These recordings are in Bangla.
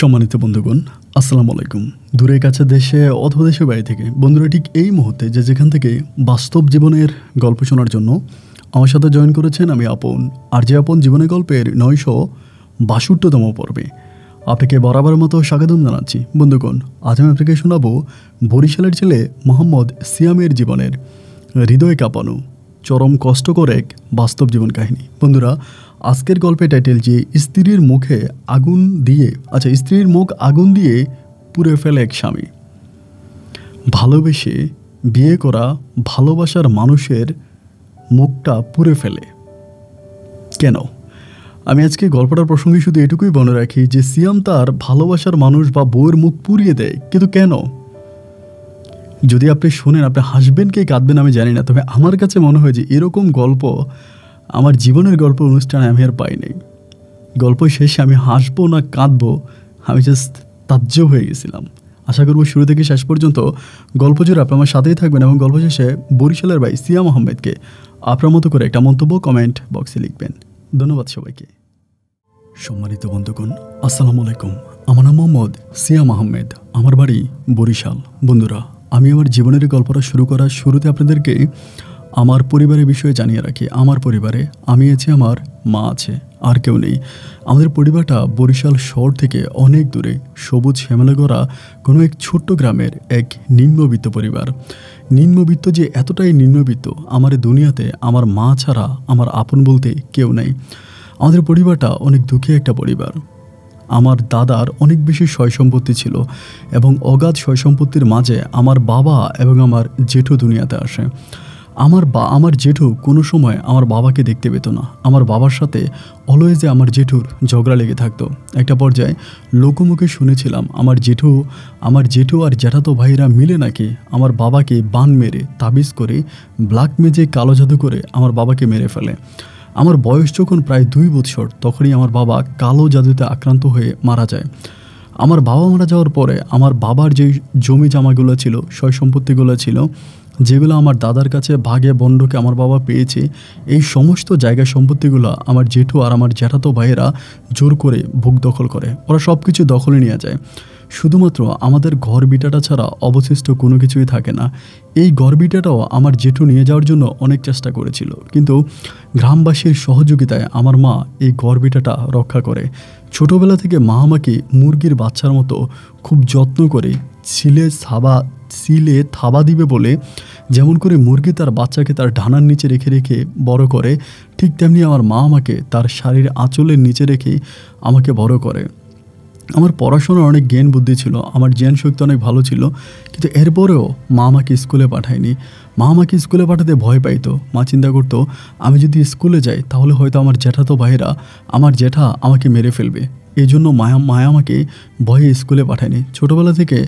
সম্মানিত বন্ধুগণ, আসসালামু আলাইকুম। দূরে কাছে দেশে অথবা দেশের বাইরে থেকে বন্ধুরা ঠিক এই মুহূর্তে যেখান থেকে বাস্তব জীবনের গল্প শোনার জন্য আমার সাথে জয়েন করেছেন, আমি আপন আর যে আপন জীবনের গল্পের 962তম পর্বে আপনাকে বরাবর মতো স্বাগতম জানাচ্ছি। বন্ধুগণ, আজ আমি আপনাকে শোনাবো বরিশালের ছেলে মোহাম্মদ সিয়ামের জীবনের হৃদয় কাঁপানো চরম কষ্টকর এক বাস্তব জীবন কাহিনী। বন্ধুরা, আজকের গল্পের টাইটেল যে স্ত্রীর মুখ আগুন দিয়ে পুড়ে ফেলে এক স্বামী। ভালোবেসে বিয়ে করা ভালোবাসার মানুষের মুখটা পুড়ে ফেলে কেন? আমি আজকে গল্পটার প্রসঙ্গে শুধু এটুকুই মনে রাখি যে সিয়াম তার ভালোবাসার মানুষ বা বউয়ের মুখ পুড়িয়ে দেয়, কিন্তু কেন? যদি আপনি শোনেন আপনি হাসবেন কি কাঁদবেন আমি জানি না, তবে আমার কাছে মনে হয় যে এরকম গল্প আমার জীবনের গল্প অনুষ্ঠানে আমি আর পাই নাই। গল্প শেষে আমি হাসবো না কাঁদবো আমি জাস্ট তাজ্জব হয়ে গেছিলাম। আশা করবো শুরু থেকে শেষ পর্যন্ত গল্প জুড়ে আপনি আমার সাথেই থাকবেন এবং গল্প শেষে বরিশালের ভাই সিয়াম আহমেদকে আপনার মতো করে একটা মন্তব্য কমেন্ট বক্সে লিখবেন। ধন্যবাদ সবাইকে। সম্মানিত বন্ধুগণ, আসসালামু আলাইকুম। আমার নাম মোহাম্মদ সিয়াম আহমেদ, আমার বাড়ি বরিশাল। বন্ধুরা, আমি আমার জীবনের গল্পটা শুরু করার শুরুতে আপনাদেরকে আমার পরিবারের বিষয়ে জানিয়ে রাখি। আমার পরিবারে আমি আছি, আমার মা আছে, আর কেউ নেই। আমাদের পরিবারটা বরিশাল শহর থেকে অনেক দূরে সবুজ শ্যামলে গড়া কোনো এক ছোট্ট গ্রামের এক নিম্নবিত্ত পরিবার। নিম্নবিত্ত যে এতটাই নিম্নবিত্ত, আমার দুনিয়াতে আমার মা ছাড়া আমার আপন বলতে কেউ নেই। আমাদের পরিবারটা অনেক দুঃখী একটা পরিবার। আমার দাদার অনেক বেশি সয় সম্পত্তি ছিল এবং অগাধ সয় সম্পত্তির মাঝে আমার বাবা এবং আমার জেঠু দুনিয়াতে আসে। আমার জেঠু কোনো সময় আমার বাবাকে দেখতে পেত না। আমার বাবার সাথে অলওয়েজে আমার জেঠুর ঝগড়া লেগে থাকতো। একটা পর্যায়ে লোকমুখে শুনেছিলাম আমার জেঠু আর জ্যাঠাতো ভাইরা মিলে নাকি আমার বাবাকে বান মেরে তাবিজ করে ব্ল্যাক ম্যাজিক কালো জাদু করে আমার বাবাকে মেরে ফেলে। আমার বয়স যখন প্রায় 2 বছর তখনই আমার বাবা কালো জাদুতে আক্রান্ত হয়ে মারা যায়। আমার বাবা মারা যাওয়ার পরে আমার বাবার যে জমি জামাগুলো ছিল, সয় সম্পত্তিগুলো ছিল, যেগুলো আমার দাদার কাছে ভাগে বন্ডকে আমার বাবা পেয়েছে, এই সমস্ত জায়গা সম্পত্তিগুলো আমার জেঠু আর আমার জ্যাঠাতো ভাইয়েরা জোর করে ভোগ দখল করে। ওরা সব কিছু দখলে নিয়ে যায়। শুধুমাত্র আমাদের ঘর বিটাটা ছাড়া অবশিষ্ট কোনো কিছুই থাকে না। এই ঘর বিটাটাও আমার জেঠু নিয়ে যাওয়ার জন্য অনেক চেষ্টা করেছিল, কিন্তু গ্রামবাসীর সহযোগিতায় আমার মা এই ঘর বিটাটা রক্ষা করে। ছোটোবেলা থেকে মা আমাকে মুরগির বাচ্চার মতো খুব যত্ন করে সিলে থাবা দিবে বলে যেমন করে মুরগি তার বাচ্চাকে তার ডানার নিচে রেখে রেখে বড় করে, ঠিক তেমনি আমার মা আমাকে তার শাড়ির আঁচলের নিচে রেখে আমাকে বড় করে। আমার পড়াশোনার অনেক জ্ঞান বুদ্ধি ছিল, আমার জ্ঞান শক্তি অনেক ভালো ছিল, কিন্তু এরপরেও মা আমাকে স্কুলে পাঠায়নি। মা আমাকে স্কুলে পাঠাতে ভয় পাইতো। মা চিন্তা করতো আমি যদি স্কুলে যাই তাহলে হয়তো আমার জ্যাঠাতো ভাইয়েরা, আমার জ্যাঠা আমাকে মেরে ফেলবে। এই জন্য মায়া আমাকে ভয়ে স্কুলে পাঠায়নি। ছোটোবেলা থেকে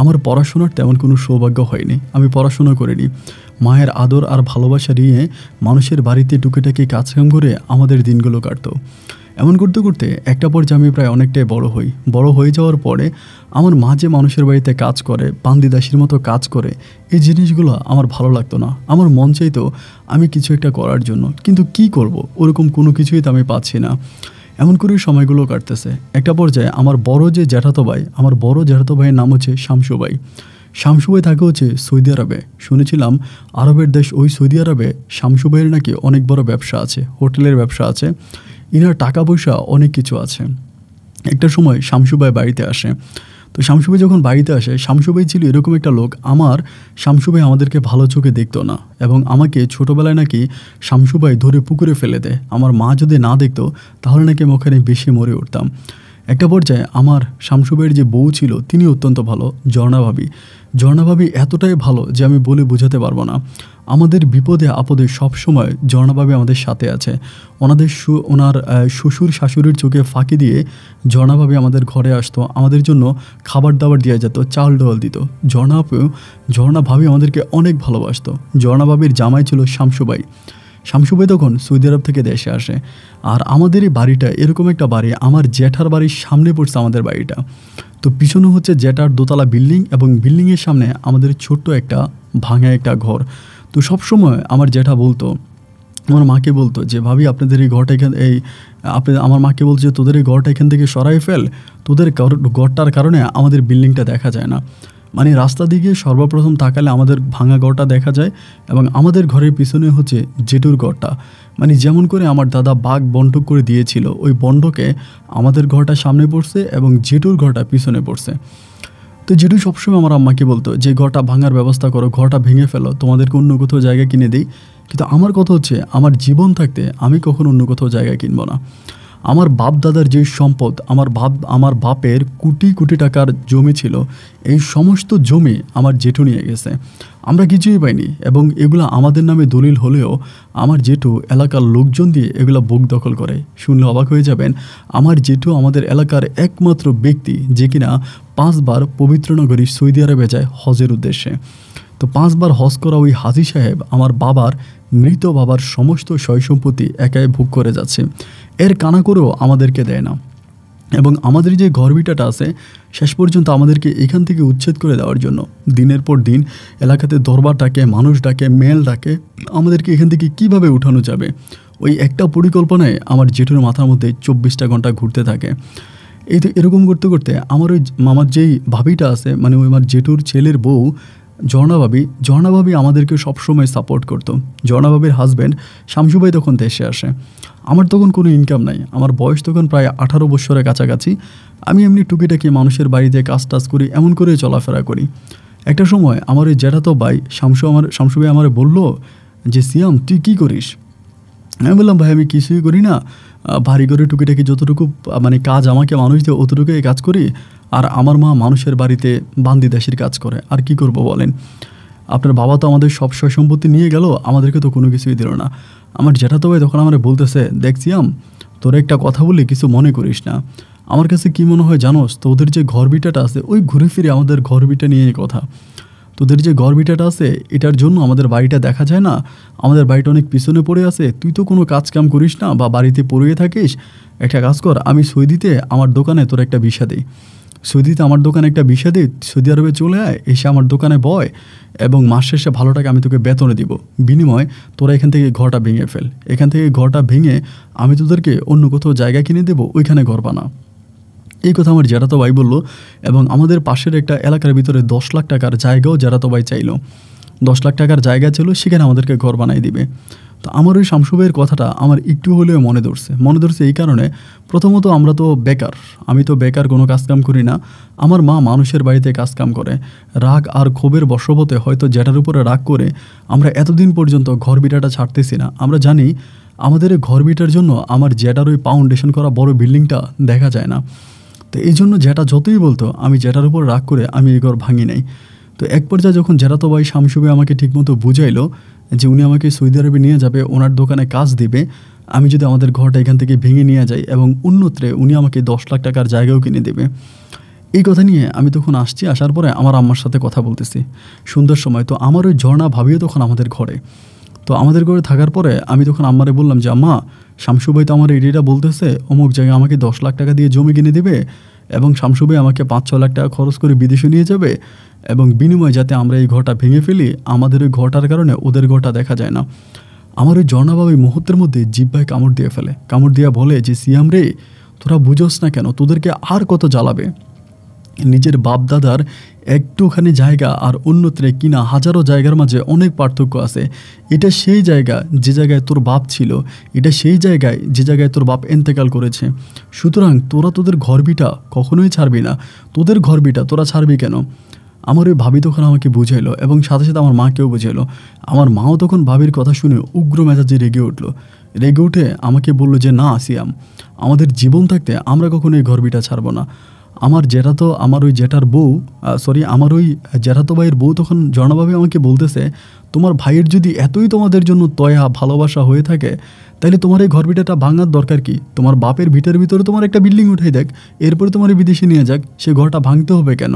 আমার পড়াশোনার তেমন কোনো সৌভাগ্য হয়নি, আমি পড়াশোনা করিনি। মায়ের আদর আর ভালোবাসা নিয়ে মানুষের বাড়িতে টুকিটাকি কাজকাম করে আমাদের দিনগুলো কাটতো। এমন করতে করতে একটা পর্যায়ে আমি প্রায় অনেকটাই বড় হয়ে যাওয়ার পরে আমার মা যে মানুষের বাড়িতে কাজ করে, বান্দিদাসীর মতো কাজ করে, এই জিনিসগুলো আমার ভালো লাগতো না। আমার মন চাইতো আমি কিছু একটা করার জন্য, কিন্তু কি করব, ওরকম কোনো কিছুই তো আমি পাচ্ছি না। এমন করেই সময়গুলো কাটতেছে। একটা পর্যায়ে আমার বড় জ্যাঠাতো ভাইয়ের নাম হচ্ছে শামসু ভাই। শামসু ভাই থাকে হচ্ছে সৌদি আরবে। শুনেছিলাম আরবের দেশ ওই সৌদি আরবে শামসু ভাইয়ের নাকি অনেক বড় ব্যবসা আছে, হোটেলের ব্যবসা আছে, ইনার টাকা পয়সা অনেক কিছু আছে। একটা সময় শামসু ভাই বাড়িতে আসে। তো শামসু ভাই যখন বাড়িতে আসে, শামসু ভাই ছিল এরকম একটা লোক, শামসু ভাই আমাদেরকে ভালো চোখে দেখতো না এবং আমাকে ছোটোবেলায় নাকি শামসু ভাই ধরে পুকুরে ফেলে দেয়। আমার মা যদি না দেখতো তাহলে নাকি আমি ওখানে বেশি মরে উঠতাম। একটা পর্যায়ে আমার শামসু ভাইয়ের যে বউ ছিল তিনি অত্যন্ত ভালো, ঝর্ণা ভাবি এতটাই ভালো যে আমি বলে বোঝাতে পারবো না। আমাদের বিপদে আপদে সবসময় ঝর্ণা ভাবি আমাদের সাথে আছে। ওনার শ্বশুর শাশুড়ির চোখে ফাঁকি দিয়ে ঝর্ণা ভাবি আমাদের ঘরে আসতো, আমাদের জন্য খাবার দাবার দেওয়া যেত, চাল ডাল দিত। ঝর্ণা ভাবি আমাদেরকে অনেক ভালোবাসতো। ঝর্ণা ভাবির জামাই ছিল শামসু ভাই। শামসু ভাই তখন সৌদি আরব থেকে দেশে আসে, আর আমাদের এই বাড়িটা এরকম একটা বাড়ি, আমার জ্যাঠার বাড়ির সামনে পড়ছে আমাদের বাড়িটা। তো পিছনে হচ্ছে জ্যাঠার দোতলা বিল্ডিং এবং বিল্ডিংয়ের সামনে আমাদের ছোট্ট একটা ভাঙা একটা ঘর। তো সবসময় আমার জ্যাঠা বলতো, আমার মাকে বলতো যে ভাবি আপনাদের এই ঘরটা আমার মাকে বলছে যে তোদের এই ঘরটা এখান থেকে সরাই ফেল, তো তোদের গড়টার কারণে আমাদের বিল্ডিংটা দেখা যায় না। মানে রাস্তা দিকে সর্বপ্রথম তাকালে আমাদের ভাঙা গড়টা দেখা যায় এবং আমাদের ঘরের পিছনে হচ্ছে জেঠুর গড়টা। মানে যেমন করে আমার দাদা বাঘ বন্টক করে দিয়েছিল, ওই বন্টকে আমাদের ঘরটা সামনে পড়ছে এবং জেঠুর ঘরটা পিছনে পড়ছে। তো জেঠু সবসময় আমার আম্মাকে বলতো যে ঘরটা ভাঙার ব্যবস্থা করো, ঘরটা ভেঙে ফেলো, তোমাদেরকে অন্য কোথাও জায়গা কিনে দিই। কিন্তু আমার কথা হচ্ছে আমার জীবন থাকতে আমি কখনো অন্য কোথাও জায়গা কিনবো না। আমার বাপ দাদার যে সম্পদ, আমার বাপের কোটি কোটি টাকার জমি ছিল, এই সমস্ত জমি আমার জেঠু নিয়ে গেছে। আমরা কিছুই পাইনি এবং এগুলো আমাদের নামে দলিল হলেও আমার জেঠু এলাকার লোকজন দিয়ে এগুলো বুক দখল করে। শুনলে অবাক হয়ে যাবেন, আমার জেঠু আমাদের এলাকার একমাত্র ব্যক্তি যে কিনা 5 বার পবিত্র নগরী সৌদি আরবে যায় হজের উদ্দেশ্যে। তো 5 বার হজ করা ওই হাজী সাহেব আমার মৃত বাবার সমস্ত সয় সম্পত্তি একাই ভোগ করে যাচ্ছে। এর কানা করেও আমাদেরকে দেয় না এবং আমাদের যে ঘরভিটাটা আছে শেষ পর্যন্ত আমাদেরকে এখান থেকে উচ্ছেদ করে দেওয়ার জন্য দিনের পর দিন এলাকাতে দরবার ডাকে, মানুষ ডাকে, মেল ডাকে, আমাদেরকে এখান থেকে কিভাবে উঠানো যাবে ওই একটা পরিকল্পনায় আমার জেঠুর মাথার মধ্যে 24টা ঘন্টা ঘুরতে থাকে। এই তো এরকম করতে করতে আমার মামার যেই ভাবিটা আছে, মানে ওই আমার জেঠুর ছেলের বউ ঝর্ণা ভাবি আমাদেরকে সবসময় সাপোর্ট করতো। ঝর্ণা ভাবির হাজব্যান্ড শামসু ভাই তখন দেশে আসে। আমার তখন কোনো ইনকাম নাই, আমার বয়স তখন প্রায় 18 বছরের কাছাকাছি। আমি এমনি টুকিটাকি মানুষের বাড়িতে কাজ টাজ করি, এমন করে চলাফেরা করি। একটা সময় আমার ওই জ্যাঠাতো ভাই শামসু ভাই আমার বললো যে সিয়াম তুই কী করিস? আমি বললাম ভাই আমি কিছুই করি না, ভারী করে টুকিটাকি যতটুকু মানে কাজ আমাকে মানুষ দিয়ে অতটুকুই কাজ করি, আর আমার মা মানুষের বাড়িতে বান্দি দাসের কাজ করে, আর কি করব বলেন? আপনার বাবা তো আমাদের সব সয় সম্পত্তি নিয়ে গেল, আমাদেরকে তো কোনো কিছুই দিল না। আমার জ্যাঠাতো ভাই তখন আমার বলতেছে, দেখছিয়াম তোর একটা কথা বলি কিছু মনে করিস না, আমার কাছে কি মনে হয় জানোস, তোদের যে ঘরভিটাটা আছে ওই ঘুরে ফিরে আমাদের ঘরভিটা নিয়ে কথা। তোদের যে ঘরভিটাটা আছে এটার জন্য আমাদের বাড়িটা দেখা যায় না, আমাদের বাড়িটা অনেক পিছনে পড়ে আছে, তুই তো কোনো কাজ কাম করিস না বা বাড়িতে পড়ে থাকিস, একটা কাজ কর, আমি সৌদিতে আমার দোকানে তোর একটা ভিসা দিই, সৌদিতে আমার দোকানে একটা ভিসা দিই, সৌদি আরবে চলে আয়, এসে আমার দোকানে বয় এবং মাস শেষে ভালো টাকা আমি তোকে বেতনে দিব, বিনিময় তোরা এখান থেকে ঘরটা ভেঙে ফেল, এখান থেকে ঘরটা ভেঙে আমি তোদেরকে অন্য কোথাও জায়গা কিনে দেবো, ওইখানে ঘর বানা। এই কথা আমার জ্যাঠাতো ভাই বললো এবং আমাদের পাশের একটা এলাকার ভিতরে 10 লাখ টাকার জায়গাও জ্যাঠাতো ভাই চাইলো। 10 লাখ টাকার জায়গা ছিল, সেখানে আমাদেরকে ঘর বানাই দিবে। তো আমার ওই শামসু ভাইয়ের কথাটা আমার একটু হলেও মনে ধরছে এই কারণে, প্রথমত আমরা তো বেকার, আমি তো বেকার, কোনো কাজকাম করি না, আমার মা মানুষের বাড়িতে কাজকাম করে। রাগ আর ক্ষোভের বশবর্তী হয়তো জ্যাঠার উপরে রাগ করে আমরা এতদিন পর্যন্ত ঘর বিটাটা ছাড়তেছি না। আমরা জানি আমাদের এই ঘর বিটার জন্য আমার জ্যাঠার ওই ফাউন্ডেশন করা বড় বিল্ডিংটা দেখা যায় না। তো এই জন্য জ্যাঠা যতই বলতো আমি জ্যাঠার উপর রাগ করে আমি এই ঘর ভাঙি নাই। তো এক পর্যায়ে যখন জ্যাঠাতো ভাই শামসু ভাই আমাকে ঠিকমতো বুঝাইলো যে উনি আমাকে সৌদি আরবে নিয়ে যাবে, ওনার দোকানে কাজ দিবে, আমি যদি আমাদের ঘরটা এখান থেকে ভেঙে নিয়ে যাই এবং অন্যত্রে উনি আমাকে 10 লাখ টাকার জায়গাও কিনে দেবে। এই কথা নিয়ে আমি তখন আসার পরে আমার আম্মার সাথে কথা বলতেছি সন্ধ্যার সময়। তো আমার ওই ঝর্ণা ভাবিও তখন আমাদের ঘরে, তো আমাদের ঘরে থাকার পরে আমি তখন আম্মারে বললাম যে আম্মা, শামসু ভাই তো আমার এরিয়াটা বলতেছে অমুক জায়গায় আমাকে 10 লাখ টাকা দিয়ে জমি কিনে দেবে এবং শামসু ভাই আমাকে 5-6 লাখ টাকা খরচ করে বিদেশে নিয়ে যাবে এবং বিনিময়ে যাতে আমরা এই ঘরটা ভেঙে ফেলি, আমাদের ওই ঘরটার কারণে ওদের ঘরটা দেখা যায় না। আমার ওই ঝর্ণাবাবু ওই মুহূর্তের মধ্যে জিহ্বায় কামড় দিয়ে ফেলে, কামড় দিয়া বলে যে সিয়াম রে, তোরা বুঝোস না কেন, তোদেরকে আর কত জ্বালাবে? নিজের বাপ দাদার একটুখানি জায়গা আর অন্যত্রে কিনা হাজারো জায়গার মাঝে অনেক পার্থক্য আছে। এটা সেই জায়গা যে জায়গায় তোর বাপ ছিল, এটা সেই জায়গায় যে জায়গায় তোর বাপ এন্তেকাল করেছে। সুতরাং তোরা তোদের ঘরবিটা কখনোই ছাড়বি না, তোদের ঘরবিটা তোরা ছাড়বি কেন? আমার ওই ভাবি তখন আমাকে বুঝাইলো এবং সাথে সাথে আমার মাকেও বুঝাইলো। আমার মাও তখন ভাবির কথা শুনে উগ্র মেজাজে রেগে উঠে আমাকে বললো যে না সিয়াম, আমাদের জীবন থাকতে আমরা কখনো এই ঘরবিটা ছাড়বো না। আমার ওই জ্যাঠাতো ভাইয়ের বউ তখন ঝর্ণাভাবে আমাকে বলতেছে, তোমার ভাইয়ের যদি এতই তোমাদের জন্য দয়া ভালোবাসা হয়ে থাকে তাহলে তোমার এই ঘর ভিটাটা ভাঙার দরকার কি? তোমার বাপের ভিটার ভিতরে তোমার একটা বিল্ডিং উঠাই দেখ, এরপরে তোমার বিদেশে নিয়ে যাক, সে ঘরটা ভাঙতে হবে কেন?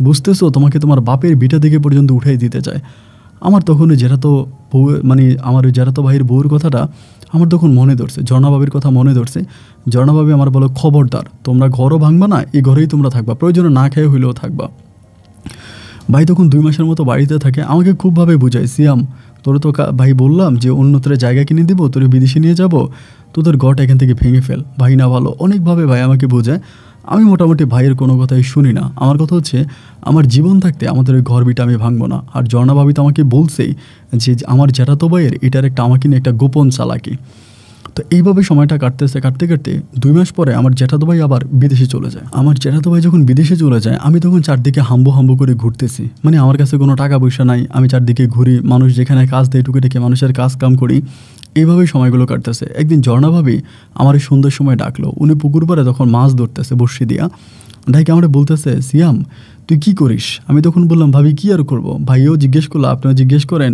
বুঝতেছো, তোমাকে তোমার বাপের ভিটা থেকে পর্যন্ত উঠাই দিতে চায়। আমার তখন ওই আমার ওই জ্যাঠাতো ভাইয়ের বউর কথাটা আমার তখন মনে ধরছে, ঝর্ণাভাবির কথা মনে ধরছে। ঝর্ণাভাবি আমার বলো, খবরদার, তোমরা ঘরও ভাঙবা না, এই ঘরেই তোমরা থাকবা, প্রয়োজনে না খেয়ে হইলেও থাকবা। ভাই তখন 2 মাসের মতো বাড়িতে থাকে, আমাকে খুবভাবে বুঝায়, সিয়াম তোর তো ভাই বললাম যে অন্যত্রে জায়গা কিনে দেবো, তোর বিদেশে নিয়ে যাব, তোদের ঘরটা এখান থেকে ভেঙে ফেল, ভাই না ভালো, অনেকভাবে ভাই আমাকে বোঝায়। আমি মোটামুটি ভাইয়ের কোনো কথাই শুনি না। আমার কথা হচ্ছে আমার জীবন থাকতে আমাদের ওই ঘর বিটা আমি ভাঙবো না। আর ঝর্ণা ভাবি তো আমাকে বলছেই যে আমার জ্যাঠাতো ভাইয়ের এটার একটা আমাকে নিয়ে একটা গোপন চালাকি। তো এইভাবে সময়টা কাটতেছে, কাটতে কাটতে 2 মাস পরে আমার জ্যাঠাতো ভাই আবার বিদেশে চলে যায়। আমার জ্যাঠাতো ভাই যখন বিদেশে চলে যায় আমি তখন চারদিকে হাম্বু হাম্বু করে ঘুরতেছি। মানে আমার কাছে কোনো টাকা পয়সা নাই, আমি চারদিকে ঘুরি, মানুষ যেখানে কাজ দেয় টুকে মানুষের কাজ কাম করি, এইভাবেই সময়গুলো কাটতেছে। একদিন ঝর্ণা ভাবি আমার এই সন্ধ্যার সময় ডাকলো। উনি পুকুর পাড়ে তখন মাছ ধরতেছে বড়শি দিয়া, ডাইকে আমার বলতেছে, সিয়াম তুই কি করিস? আমি তখন বললাম, ভাবি কি আর করবো? ভাইও জিজ্ঞেস করলো, আপনিও জিজ্ঞেস করেন।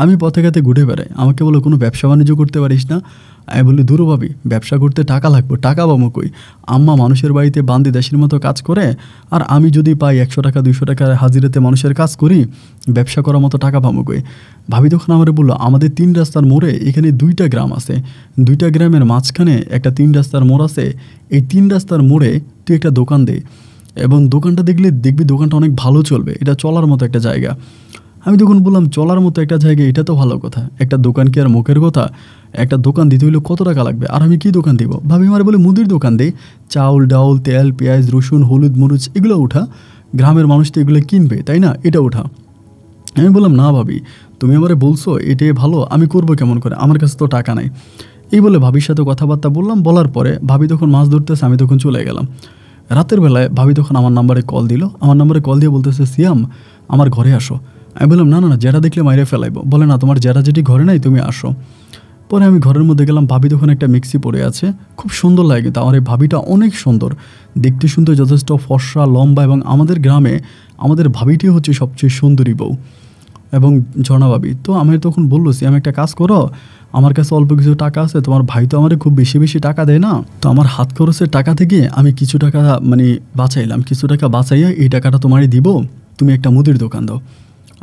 আমি পথে ঘাতে ঘুরে বেড়াই। আমাকে বলো কোনো ব্যবসা বাণিজ্য করতে পারিস না? আমি বলি, দূর ভাবি, ব্যবসা করতে টাকা লাগবে, টাকা পাবো কই? আম্মা মানুষের বাড়িতে বান্দি দেশের মতো কাজ করে, আর আমি যদি পাই 100 টাকা 200 টাকা হাজিরাতে মানুষের কাজ করি, ব্যবসা করার মতো টাকা পাবো কই? ভাবি তখন আমার বললো, আমাদের 3 রাস্তার মোড়ে এখানে 2টা গ্রাম আছে, 2টা গ্রামের মাঝখানে একটা 3 রাস্তার মোড় আছে। এই 3 রাস্তার মোড়ে তুই একটা দোকান দে, এবং দোকানটা দেখবি দোকানটা অনেক ভালো চলবে, এটা চলার মতো একটা জায়গা। আমি তখন বললাম, চলার মতো একটা জায়গা, এটা তো ভালো কথা। একটা দোকান কি আর মুখের কথা? একটা দোকান দিতে হইলে কত টাকা লাগবে, আর আমি কি দোকান দিব? ভাবি আমার বলে, মুদির দোকান দেই, চাউল ডাউল তেল পেঁয়াজ রসুন হলুদ মরিচ এগুলো উঠা, গ্রামের মানুষ তো এগুলো কিনবে তাই না, এটা উঠা। আমি বললাম, না ভাবি, তুমি আমারে বলছো এটাই ভালো, আমি করবো কেমন করে, আমার কাছে তো টাকা নাই। এই বলে ভাবির সাথে কথাবার্তা বললাম। বলার পরে ভাবি তখন মাছ ধরতেছে, আমি তখন চলে গেলাম। রাতের বেলায় ভাবি তখন আমার নাম্বারে কল দিল। আমার নাম্বারে কল দিয়ে বলতেছে, সিয়াম আমার ঘরে আসো। আমি বললাম, না না না, যেটা দেখলে মাইরে ফেলাইবো। বলে, না তোমার যেটা যেটি ঘরে নাই তুমি আসো। পরে আমি ঘরের মধ্যে গেলাম। ভাবি তখন একটা মিক্সি পড়ে আছে, খুব সুন্দর লাগে কিন্তু আমার এই ভাবিটা অনেক সুন্দর দেখতে, শুনতে যথেষ্ট ফর্সা লম্বা, এবং আমাদের গ্রামে আমাদের ভাবিটি হচ্ছে সবচেয়ে সুন্দরী বউ এবং ঝর্ণা ভাবি। তো আমি তখন বললো, সিয়াম একটা কাজ করো, আমার কাছে অল্প কিছু টাকা আছে, তোমার ভাই তো আমার খুব বেশি বেশি টাকা দেয় না, তো আমার হাত খরচের টাকা থেকে আমি কিছু টাকা মানে বাঁচাইলাম, কিছু টাকা বাঁচাইয়া এই টাকাটা তোমারই দিব, তুমি একটা মুদির দোকান দাও।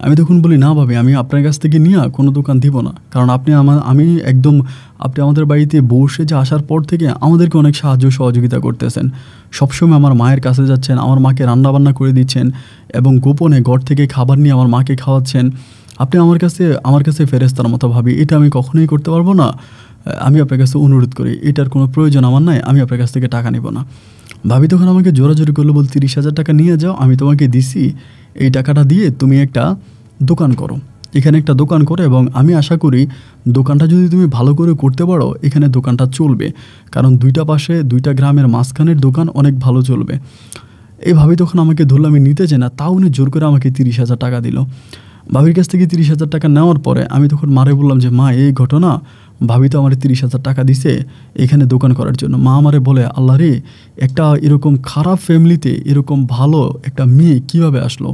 আমি তখন বলি, না ভাবি, আমি আপনার কাছ থেকে নিয়ে কোনো দোকান দিব না, কারণ আপনি আপনি আমাদের বাড়িতে বসে যে আসার পর থেকে আমাদেরকে অনেক সাহায্য সহযোগিতা করতেছেন, সবসময় আমার মায়ের কাছে যাচ্ছেন, আমার মাকে রান্নাবান্না করে দিচ্ছেন, এবং গোপনে ঘর থেকে খাবার নিয়ে আমার মাকে খাওয়াচ্ছেন। আপনি আমার কাছে ফেরেস্তার মতো। ভাবি, এটা আমি কখনোই করতে পারবো না, আমি আপনার কাছে অনুরোধ করি, এটার কোনো প্রয়োজন আমার নাই, আমি আপনার কাছ থেকে টাকা নিব না। ভাবি তখন আমাকে জোরাজোরি করলো, বল 30,000 টাকা নিয়ে যাও, আমি তোমাকে দিছি, এই টাকাটা দিয়ে তুমি একটা দোকান করো, এখানে একটা দোকান করো, এবং আমি আশা করি দোকানটা যদি তুমি ভালো করে করতে পারো, এখানে দোকানটা চলবে, কারণ 2টা পাশে 2টা গ্রামের মাঝখানের দোকান অনেক ভালো চলবে। এই ভাবি তখন আমাকে ধরলো, আমি নিতে চাই না, তাও উনি জোর করে আমাকে 30,000 টাকা দিল। ভাবির কাছ থেকে 30,000 টাকা নেওয়ার পরে আমি তখন মারে বললাম যে, মা এই ঘটনা, ভাবি তো আমার 30,000 টাকা দিছে এখানে দোকান করার জন্য। মা আমারে বলে, আল্লাহ রে, একটা এরকম খারাপ ফ্যামিলিতে এরকম ভালো একটা মেয়ে কীভাবে আসলো,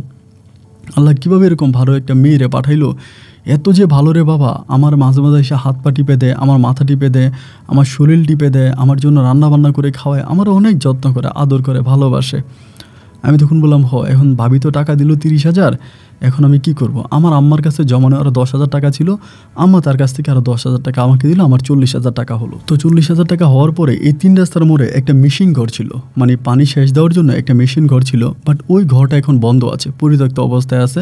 আল্লাহ কীভাবে এরকম ভালো একটা মেয়েরে পাঠাইলো, এত যে ভালো রে বাবা, আমার মাঝে মাঝে এসে হাত পা টিপে দেয়, আমার মাথা টিপে দেয়, আমার শরীর টিপে দেয়, আমার জন্য রান্না বান্না করে খাওয়ায়, আমার অনেক যত্ন করে, আদর করে, ভালোবাসে। আমি তখন বললাম, এখন ভাবি তো টাকা দিল 30,000, এখন আমি কি করব? আমার আম্মার কাছে জমানো আরও 10,000 টাকা ছিল, আম্মা তার কাছ থেকে আরও 10,000 টাকা আমাকে দিল, আমার 40,000 টাকা হলো। তো 40,000 টাকা হওয়ার পরে এই 3 রাস্তার মোড়ে একটা মেশিন ঘর ছিল, মানে পানি সেচ দেওয়ার জন্য একটা মেশিন ঘর ছিল, বাট ওই ঘরটা এখন বন্ধ আছে, পরিত্যক্ত অবস্থায় আছে।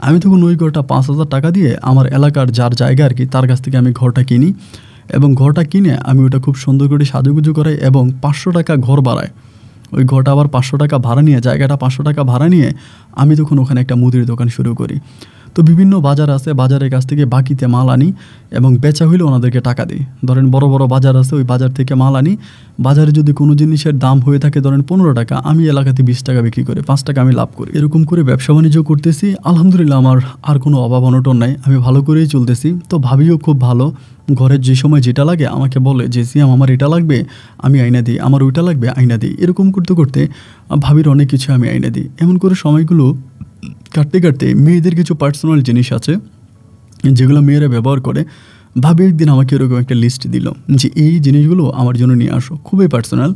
আমি তখন ওই ঘরটা 5,000 টাকা দিয়ে আমার এলাকার যার জায়গা আর কি, তার কাছ থেকে আমি ঘরটা কিনি, এবং ঘরটা কিনে আমি ওটা খুব সুন্দর করে সাজুগুজু করাই, এবং 500 টাকা ঘর বাড়ায়। ওই ঘরটা আবার 500 টাকা ভাড়া নিয়ে, জায়গাটা 500 টাকা ভাড়া নিয়ে আমি তখন ওখানে একটা মুদির দোকান শুরু করি। তো বিভিন্ন বাজার আছে, বাজারের কাছ থেকে বাকিতে মাল আনি, এবং বেচা হইলে ওনাদেরকে টাকা দিই। ধরেন বড় বড় বাজার আছে, ওই বাজার থেকে মাল আনি, বাজারে যদি কোনো জিনিসের দাম হয়ে থাকে ধরেন 15 টাকা, আমি এলাকাতে 20 টাকা বিক্রি করে 5 টাকা আমি লাভ করি। এরকম করে ব্যবসা বাণিজ্য করতেছি, আলহামদুলিল্লাহ আমার আর কোনো অভাব অনটন নাই, আমি ভালো করেই চলতেছি। তো ভাবিও খুব ভালো, ঘরের যে সময় যেটা লাগে আমাকে বলে যে, সিয়াম আমার এটা লাগবে, আমি আইনা দিই, আমার ওইটা লাগবে আইনা দিই। এরকম করতে করতে ভাবির অনেক কিছু আমি আইনা দিই। এমন করে সময়গুলো কাটতে কাটতে মেয়েদের কিছু পার্সোনাল জিনিস আছে যেগুলো মেয়েরা ব্যবহার করে। ভাবি একদিন আমাকে এরকম একটা লিস্ট দিল যে এই জিনিসগুলো আমার জন্য নিয়ে আসো, খুবই পার্সোনাল।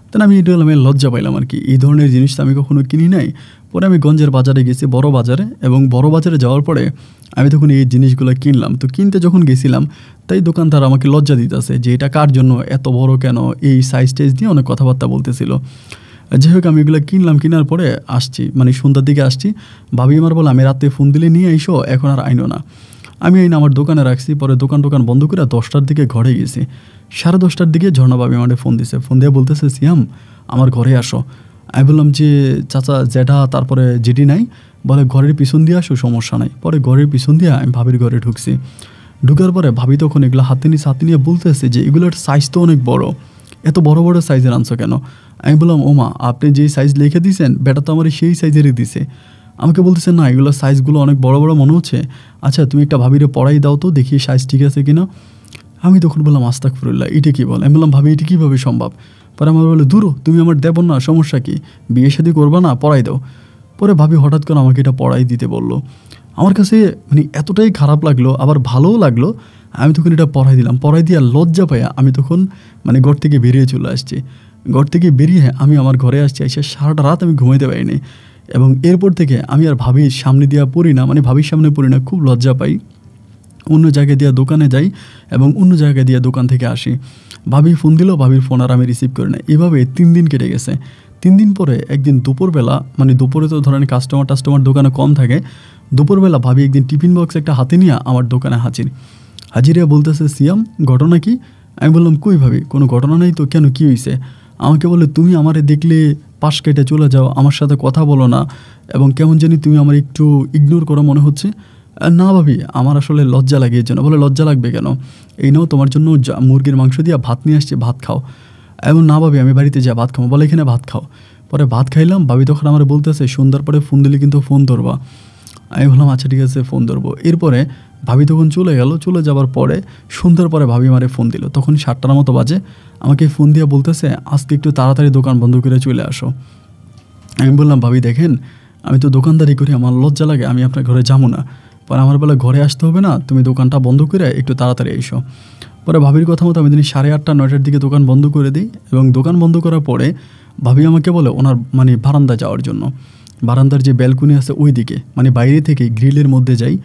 তাই আমি এটা আমি লজ্জা পাইলাম আর কি, এই ধরনের জিনিস তো আমি কখনো কিনি নাই। পরে আমি গঞ্জের বাজারে গেছি, বড় বাজারে, এবং বড় বাজারে যাওয়ার পরে আমি তখন এই জিনিসগুলো কিনলাম। তো কিনতে যখন গেছিলাম, তাই দোকানদার আমাকে লজ্জা দিতেছে যে এটা কার জন্য, এত বড় কেন, এই সাইজ টাইজ দিয়ে অনেক কথাবার্তা বলতেছিল। যাই হোক, আমি এগুলো কিনলাম, কেনার পরে আসছি, মানে সন্ধ্যার দিকে আসছি। ভাবি আমার বলে, আমি রাতে ফোন দিলে নিয়ে আইসো, এখন আর আইনো না। আমি আইন আমার দোকানে রাখছি। পরে দোকান বন্ধ করে 10টার দিকে ঘরে গেছি। 10:30টার দিকে ঝর্ণা ভাবি আমাকে ফোন দিছে, ফোন দিয়ে বলতেছে, সিয়াম আমার ঘরে আসো। আমি বললাম যে চাচা জ্যাঠা তারপরে জেঠি নাই, বলে ঘরের পিছন দিয়ে আসো, সমস্যা নাই। পরে ঘরের পিছন দিয়ে আমি ভাবির ঘরে ঢুকছি। ঢুকার পরে ভাবি তখন এগুলো হাতে নিয়ে বলতেছে যে এগুলোর সাইজ তো অনেক বড়, এত বড় বড় সাইজের আনছো কেন? আমি বললাম ওমা, আপনি যেই সাইজ লিখে দিয়েছেন বেটা তো আমার সেই সাইজেরই দিছে। আমাকে বলতেছে না, এগুলো সাইজগুলো অনেক বড় বড় মনে হচ্ছে, আচ্ছা তুমি একটা ভাবিরে পড়াই দাও তো, দেখি সাইজ ঠিক আছে কিনা। আমি তখন বললাম আস্তাগফিরুল্লাহ, এটা কী বল? আমি বললাম ভাবি এটা কীভাবে সম্ভব? পরে আমার বলে দূরও, তুমি আমার দেবো না, সমস্যা কি, বিয়ে শাদী করবা না, পড়াই দাও। পরে ভাবি হঠাৎ করে আমাকে এটা পড়াই দিতে বললো। আমার কাছে মানে এতটাই খারাপ লাগলো, আবার ভালোও লাগলো। আমি তখন এটা পড়াই দিলাম। পড়াই দিয়ে লজ্জা পাইয়া আমি তখন মানে ঘর থেকে বেরিয়ে চলে আসছি। ঘর থেকে বেরিয়ে আমি আমার ঘরে আসছি, এসে সারাটা রাত আমি ঘুমাইতে পারিনি। এবং এরপর থেকে আমি আর ভাবির সামনে দিয়া পড়ি না, মানে ভাবির সামনে পড়ি না, খুব লজ্জা পাই। অন্য জায়গায় দিয়ে দোকানে যাই এবং অন্য জায়গায় দিয়ে দোকান থেকে আসি। ভাবি ফোন দিল, ভাবির ফোন আর আমি রিসিভ করি না। এভাবে 3 দিন কেটে গেছে। 3 দিন পরে একদিন দুপুরবেলা, মানে দুপুরে তো ধরেন কাস্টমার দোকানে কম থাকে, দুপুরবেলা ভাবি একদিন টিফিন বক্স একটা হাতে নিয়ে আমার দোকানে হাজিরা বলতেছে সিয়াম ঘটনা কি? আমি বললাম কই ভাবি, কোনো ঘটনা নেই তো, কেন কী হয়েছে? আমাকে বলে তুমি আমারে দেখলে পাশ কেটে চলে যাও, আমার সাথে কথা বলো না, এবং কেমন জানি তুমি আমার একটু ইগনোর করো মনে হচ্ছে। না ভাবি, আমার আসলে লজ্জা লাগে এর জন্য। বলে লজ্জা লাগবে কেন? এই নাও তোমার জন্য মুরগির মাংস দিয়ে ভাত নিয়ে আসছে, ভাত খাও। এবং না ভাবি, আমি বাড়িতে যা ভাত খাবো। বলে এখানে ভাত খাও। পরে ভাত খাইলাম। ভাবি তখন আমার বলতেছে সন্ধ্যার পরে ফোন দিলে কিন্তু ফোন ধরবা। আমি বললাম আচ্ছা ঠিক আছে, ফোন ধরবো। এরপরে ভাবি তখন চলে গেল। চলে যাওয়ার পরে সন্ধ্যার পরে ভাবি আমারে ফোন দিল, তখন 7টার মতো বাজে। আমাকে ফোন দিয়ে বলতেছে আজকে একটু তাড়াতাড়ি দোকান বন্ধ করে চলে আসো। আমি বললাম ভাবি দেখেন, আমি তো দোকানদারি করি, আমার লজ্জা লাগে, আমি আপনার ঘরে যাবো না। পরে আমার বেলা ঘরে আসতে হবে না, তুমি দোকানটা বন্ধ করে একটু তাড়াতাড়ি এসো। পরে ভাবির কথা মতো আমি দিন 8:30 9টার দিকে দোকান বন্ধ করে দিই। এবং দোকান বন্ধ করার পরে ভাবি আমাকে বলে ওনার মানে বারান্দা যাওয়ার জন্য। বারান্দার যে ব্যালকনি আছে ওই দিকে, মানে বাইরে থেকে গ্রিলের মধ্যে যাই।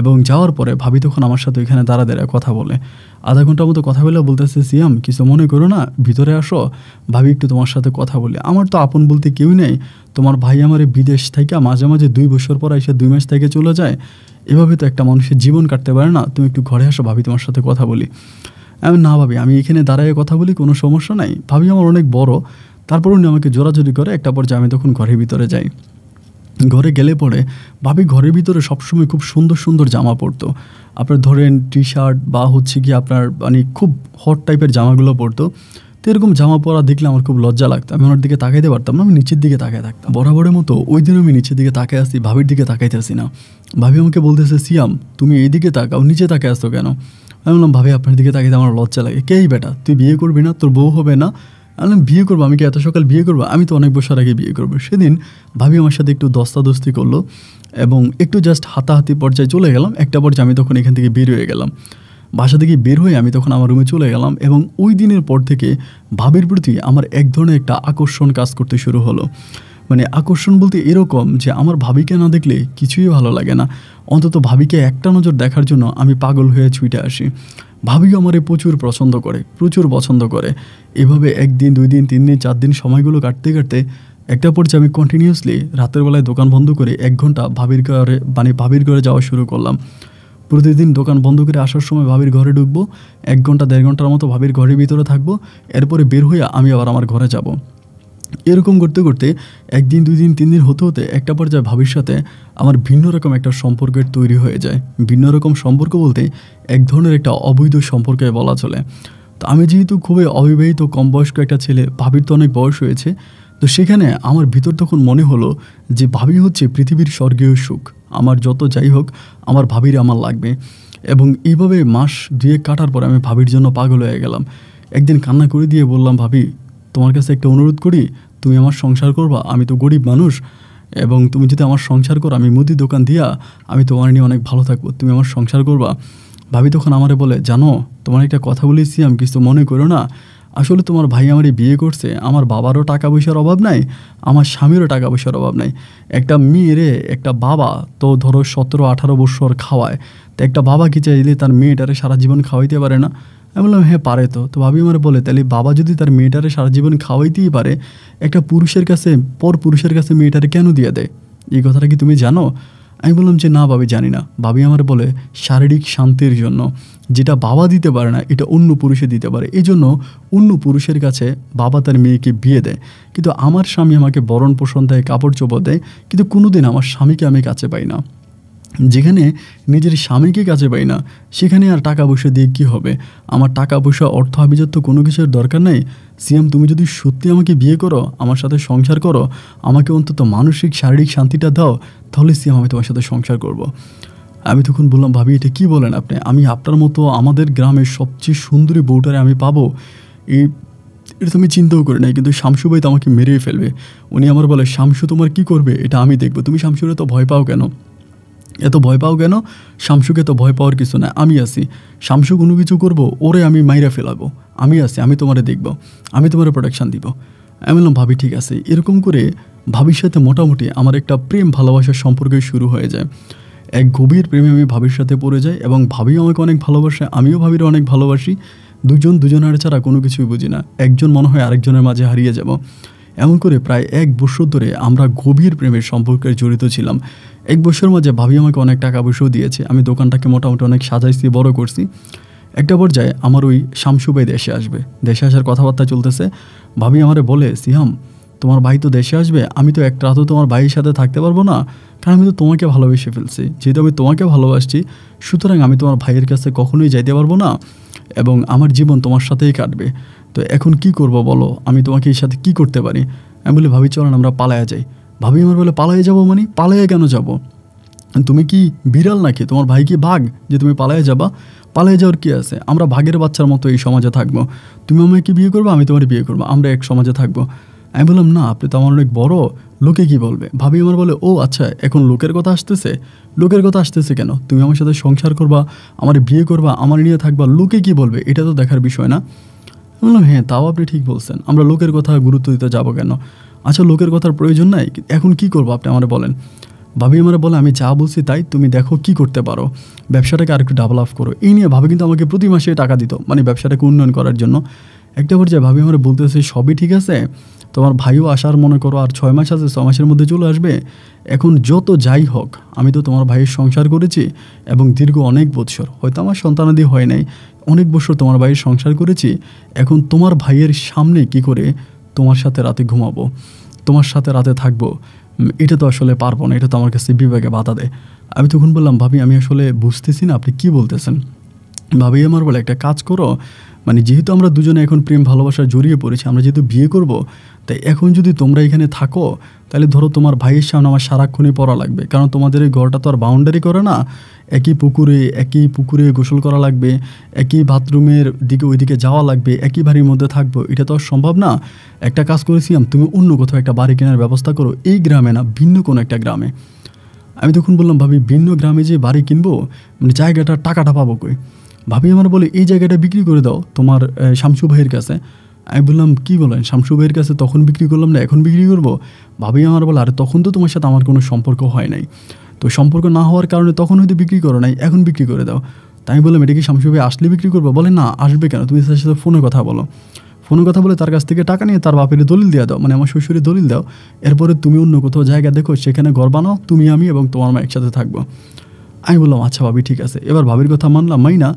এবং যাওয়ার পরে ভাবি তখন আমার সাথে ওইখানে দাঁড়া কথা বলে। আধা ঘন্টার মতো কথা বলে বলতেছে সিয়াম কিছু মনে করো না, ভিতরে আসো, ভাবি একটু তোমার সাথে কথা বলে। আমার তো আপন বলতে কেউ নেই, তোমার ভাই আমার বিদেশ থেকে মাঝে মাঝে 2 বছর পর এসে 2 মাস থেকে চলে যায়, এভাবে তো একটা মানুষের জীবন কাটতে পারে না, তুমি একটু ঘরে আসো, ভাবি তোমার সাথে কথা বলি। আমি না ভাবি, আমি এখানে দাঁড়ায় কথা বলি, কোনো সমস্যা নাই। ভাবি আমার অনেক বড়, তারপর উনি আমাকে জোরাজোরি করে। একটা পর্যায়ে আমি তখন ঘরের ভিতরে যাই। ঘরে গেলে পরে ভাবি ঘরের ভিতরে সবসময় খুব সুন্দর সুন্দর জামা পরতো। আপনার ধরেন টি শার্ট বা হচ্ছে কি আপনার মানে খুব হট টাইপের জামাগুলো পরতো। তো এরকম জামা পরা দেখলে আমার খুব লজ্জা লাগতো, আমি ওনার দিকে তাকাইতে পারতাম না, আমি নিচের দিকে তাকায় থাকতাম। বরাবরের মতো ওই দিন আমি নিচের দিকে তাকায় আসি, ভাবির দিকে তাকাইতে আসি না। ভাবি আমাকে বলতেছে সিয়াম তুমি এই দিকে তাকাও, নিচে তাকায় আসতো কেন? আমি বললাম ভাবি আপনার দিকে তাকাইতে আমার লজ্জা লাগে। কেই বেটা, তুই বিয়ে করবি না, তোর বউ হবে না? আমি বললাম বিয়ে করবো, আমি কি এত সকাল বিয়ে করবো? আমি তো অনেক বছর আগে বিয়ে করবো। সেদিন ভাবি আমার সাথে একটু দস্তাদস্তি করলো এবং একটু জাস্ট হাতাহাতি পর্যায়ে চলে গেলাম। একটা পর্যায়ে আমি তখন এখান থেকে বের হয়ে গেলাম। বাসা থেকে বের হয়ে আমি তখন আমার রুমে চলে গেলাম। এবং ওই দিনের পর থেকে ভাবির প্রতি আমার এক ধরনের একটা আকর্ষণ কাজ করতে শুরু হলো। মানে আকর্ষণ বলতে এরকম যে আমার ভাবিকে না দেখলে কিছুই ভালো লাগে না, অন্তত ভাবিকে একটা নজর দেখার জন্য আমি পাগল হয়ে ছুটে আসি। ভাবিও আমারে প্রচুর পছন্দ করে। এভাবে 1 দিন 2 দিন 3 দিন 4 দিন সময়গুলো কাটতে কাটতে একটা পর্যায়ে আমি কন্টিনিউয়াসলি রাতের বেলায় দোকান বন্ধ করে 1 ঘন্টা ভাবির ঘরে যাওয়া শুরু করলাম। প্রতিদিন দোকান বন্ধ করে আসার সময় ভাবির ঘরে ঢুকবো, 1 ঘন্টা 1.5 ঘন্টার মতো ভাবির ঘরের ভিতরে থাকবো। এরপরে বের হয়ে আমি আবার আমার ঘরে যাব। এরকম করতে করতে 1 দিন 2 দিন 3 দিন হতে হতে একটা পর্যায়ে ভাবির সাথে আমার ভিন্ন রকম একটা সম্পর্কের তৈরি হয়ে যায়। ভিন্ন রকম সম্পর্ক বলতে এক ধরনের একটা অবৈধ সম্পর্কে বলা চলে। তো আমি যেহেতু খুবই অবিবাহিত কম বয়স্ক একটা ছেলে, ভাবির তো অনেক বয়স হয়েছে, তো সেখানে আমার ভিতর তখন মনে হলো যে ভাবি হচ্ছে পৃথিবীর স্বর্গীয় সুখ, আমার যত যাই হোক আমার ভাবির আমার লাগবে। এবং এইভাবে মাস 2 কাটার পরে আমি ভাবির জন্য পাগল হয়ে গেলাম। একদিন কান্না করে দিয়ে বললাম ভাবি তোমার কাছে একটা অনুরোধ করি, তুমি আমার সংসার করবা, আমি তো গরিব মানুষ, এবং তুমি যদি আমার সংসার করো আমি মুদি দোকান দিয়া আমি তোমার নিয়ে অনেক ভালো থাকবো, তুমি আমার সংসার করবা। ভাবি তখন আমারে বলে জানো তোমার একটা কথা বলেছি, আমি কিছু মনে করো না, আসলে তোমার ভাই আমারই বিয়ে করছে, আমার বাবারও টাকা পয়সার অভাব নাই, আমার স্বামীরও টাকা পয়সার অভাব নাই। একটা মেয়েরে একটা বাবা তো ধরো 17-18 বছর খাওয়ায়, তো একটা বাবা কি চাইলে তার মেয়েটারে সারা জীবন খাওয়াইতে পারে না? আমি বললাম হ্যাঁ পারে। তো ভাবি আমার বলে তাহলে বাবা যদি তার মেয়েটারে সারা জীবন খাওয়াইতেই পারে, একটা পুরুষের কাছে মেয়েটারে কেন দিয়ে দেয়? এই কথাটা কি তুমি জানো? আমি বললাম যে না ভাবি জানি না। ভাবি আমার বলে শারীরিক শান্তির জন্য, যেটা বাবা দিতে পারে না এটা অন্য পুরুষে দিতে পারে, এই জন্য অন্য পুরুষের কাছে বাবা তার মেয়েকে বিয়ে দেয়। কিন্তু আমার স্বামী আমাকে ভরণ পোষণ দেয়, কাপড় চোপড় দেয়, কিন্তু কোনোদিন আমার স্বামীকে আমি কাছে পাই না। যেখানে নিজের স্বামীকে কাছে পাই না সেখানে আর টাকা পয়সা দিয়ে কী হবে? আমার টাকা পয়সা, অর্থ আভিজাত্য কোনো কিছুর দরকার নেই। সিয়াম, তুমি যদি সত্যি আমাকে বিয়ে করো, আমার সাথে সংসার করো, আমাকে অন্তত মানসিক শারীরিক শান্তিটা দাও, তাহলে সিয়াম আমি তোমার সাথে সংসার করব। আমি তখন বললাম ভাবি এটা কী বলেন আপনি? আমি আপনার মতো আমাদের গ্রামের সবচেয়ে সুন্দরী বউটারে আমি পাবো, এটা তো আমি চিন্তাও করি নাই। কিন্তু শামসু ভাই তো আমাকে মেরেই ফেলবে। উনি আমার বলে শামসু তোমার কি করবে এটা আমি দেখবো, তুমি শামসুরে তো ভয় পাও কেন? এত ভয় পাও কেন? শামসুকে তো ভয় পাওয়ার কিছু না, আমি আছি। শামসু কোনো কিছু করবো ওরে আমি মাইরা ফেলাবো, আমি আছি, আমি তোমারে দেখবো, আমি তোমার প্রোটেকশান দিব। আমি বললাম ভাবি ঠিক আছে। এরকম করে ভাবির সাথে মোটামুটি আমার একটা প্রেম ভালোবাসার সম্পর্ক শুরু হয়ে যায়। এক গভীর প্রেমে আমি ভাবির সাথে পড়ে যাই এবং ভাবিও আমাকে অনেক ভালোবাসে, আমিও ভাবির অনেক ভালোবাসি। দুজনের ছাড়া কোনো কিছুই বুঝি না, একজন মনে হয় আরেকজনের মাঝে হারিয়ে যাব। এমন করে প্রায় 1 বছর ধরে আমরা গভীর প্রেমের সম্পর্কে জড়িত ছিলাম। 1 বছর মাঝে ভাবি আমাকে অনেক টাকা পয়সাও দিয়েছে, আমি দোকানটাকে মোটামুটি অনেক সাজাইছি, বড় করছি। একটা পর্যায়ে আমার ওই শামসু ভাই দেশে আসবে, দেশে আসার কথাবার্তা চলতেছে। ভাবি আমারে বলে সিয়াম তোমার ভাই তো দেশে আসবে, আমি তো একটা রাতও তোমার ভাইয়ের সাথে থাকতে পারবো না, কারণ আমি তো তোমাকে ভালোবেসে ফেলছি। যেহেতু আমি তোমাকে ভালোবাসছি সুতরাং আমি তোমার ভাইয়ের কাছে কখনোই যাইতে পারবো না এবং আমার জীবন তোমার সাথেই কাটবে। তো এখন কি করব বলো, আমি তোমাকে এর সাথে কি করতে পারি? আমি বলি ভাবি চলেন আমরা পালায়া যাই। ভাবি আমার বলে পালায়ে যাবো মানে? পালায়ে কেন যাব? তুমি কি বিড়াল নাকি? তোমার ভাই কি বাঘ যে তুমি পালায়ে যাবা? পালায়ে যাওয়ার কী আছে? আমরা ভাগের বাচ্চার মতো এই সমাজে থাকবো, তুমি আমাকে বিয়ে করবো, আমি তোমার বিয়ে করবো, আমরা এক সমাজে থাকবো। আমি বললাম না আপনি তো আমার অনেক বড়, লোকে কি বলবে? ভাবি আমার বলে ও আচ্ছা এখন লোকের কথা আসতেছে। লোকের কথা আসতেছে কেন? তুমি আমার সাথে সংসার করবা, আমার বিয়ে করবা, আমার নিয়ে থাকবা, লোকে কি বলবে এটা তো দেখার বিষয় না। বললাম হ্যাঁ তাও আপনি ঠিক বলছেন, আমরা লোকের কথা গুরুত্ব দিতে যাবো কেন? আচ্ছা লোকের কথার প্রয়োজন নাই, এখন কি করবো আপনি আমার বলেন। ভাবি আমার বলে আমি যা বলছি তাই, তুমি দেখো কি করতে পারো, ব্যবসাটাকে আরেকটু ডাবল আপ করো। এই নিয়ে ভাবি কিন্তু আমাকে প্রতি মাসে টাকা দিত, মানে ব্যবসাটাকে উন্নয়ন করার জন্য। একটা পর্যায়ে ভাবি আমার বলতেছে সবই ঠিক আছে, তোমার ভাইও আসার মনে করো আর 6 মাস আছে, 6 মাসের মধ্যে চলে আসবে। এখন যত যাই হোক আমি তো তোমার ভাইয়ের সংসার করেছি এবং দীর্ঘ অনেক বৎসর, হয়তো আমার সন্তানাদি হয় নাই, অনেক বছর তোমার ভাইয়ের সংসার করেছি। এখন তোমার ভাইয়ের সামনে কি করে তোমার সাথে রাতে ঘুমাবো, তোমার সাথে রাতে থাকবো, এটা তো আসলে পারবো না, এটা তো আমার কাছে বিবেকে বাধা দেয়। আমি তখন বললাম ভাবি আমি আসলে বুঝতেছি না আপনি কি বলতেছেন। ভাবি আমার বলে একটা কাজ করো, মানে যেহেতু আমরা দুজনে এখন প্রেম ভালোবাসায় জড়িয়ে পড়েছি, আমরা যেহেতু বিয়ে করব, তাই এখন যদি তোমরা এখানে থাকো তাহলে ধরো তোমার ভাইয়ের সামনে আমার সারাক্ষণই পড়া লাগবে, কারণ তোমাদের এই ঘরটা তো আর বাউন্ডারি করে না, একই পুকুরে গোসল করা লাগবে, একই বাথরুমের দিকে ওইদিকে যাওয়া লাগবে, একই বাড়ির মধ্যে থাকবো, এটা তো আর সম্ভব না। একটা কাজ করেছিলাম, তুমি অন্য কোথাও একটা বাড়ি কেনার ব্যবস্থা করো, এই গ্রামে না ভিন্ন কোনো একটা গ্রামে। আমি তখন বললাম ভাবি ভিন্ন গ্রামে যে বাড়ি কিনবো, মানে জায়গাটা টাকাটা পাবো কই? ভাবি আমার বলে এই জায়গাটা বিক্রি করে দাও তোমার শামসু ভাইয়ের কাছে। আমি বললাম কী বলেন, শামসু ভাইয়ের কাছে তখন বিক্রি করলাম না এখন বিক্রি করবো? ভাবি আমার বলে আরে তখন তো তোমার সাথে আমার কোনো সম্পর্ক হয় নাই, তো সম্পর্ক না হওয়ার কারণে তখন হয়তো বিক্রি করো নাই, এখন বিক্রি করে দাও। তাই আমি বললাম এটা কি শামসু ভাই আসলে বিক্রি করবো? বলে না আসবে কেন, তুমি তার সাথে ফোনে কথা বলো, ফোনে কথা বলে তার কাছ থেকে টাকা নিয়ে তার বাপের দলিল দিয়ে দাও, মানে আমার শ্বশুরের দলিল দাও, এরপরে তুমি অন্য কোথাও জায়গা দেখো সেখানে ঘর বানাও, তুমি আমি এবং তোমার মা একসাথে থাকবো। আমি বললাম আচ্ছা ভাবি ঠিক আছে। এবার ভাবির কথা মানলাম না,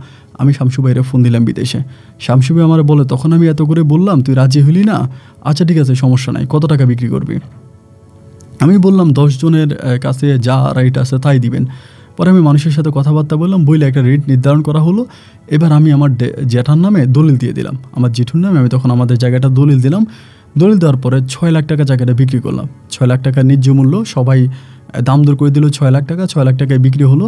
আমি শামসু ভাইয়ের ফোন দিলাম বিদেশে। শামসু ভাই আমার বলে তখন আমি এত করে বললাম তুই রাজি হলি না, আচ্ছা ঠিক আছে সমস্যা নাই, কত টাকা বিক্রি করবি? আমি বললাম 10 জনের কাছে যা রাইট আছে তাই দিবেন। পরে আমি মানুষের সাথে কথাবার্তা বললাম, বইলে একটা রেট নির্ধারণ করা হলো। এবার আমি আমার জ্যাঠার নামে দলিল দিয়ে দিলাম, আমার জেঠুর নামে আমি তখন আমাদের জায়গাটা দলিল দিলাম। দলিল দেওয়ার পরে 6 লাখ টাকা জায়গাটা বিক্রি করলাম। 6 লাখ টাকা ন্যায্য মূল্য, সবাই দাম দর করে দিল 6 লাখ টাকা। 6 লাখ টাকায় বিক্রি হলো।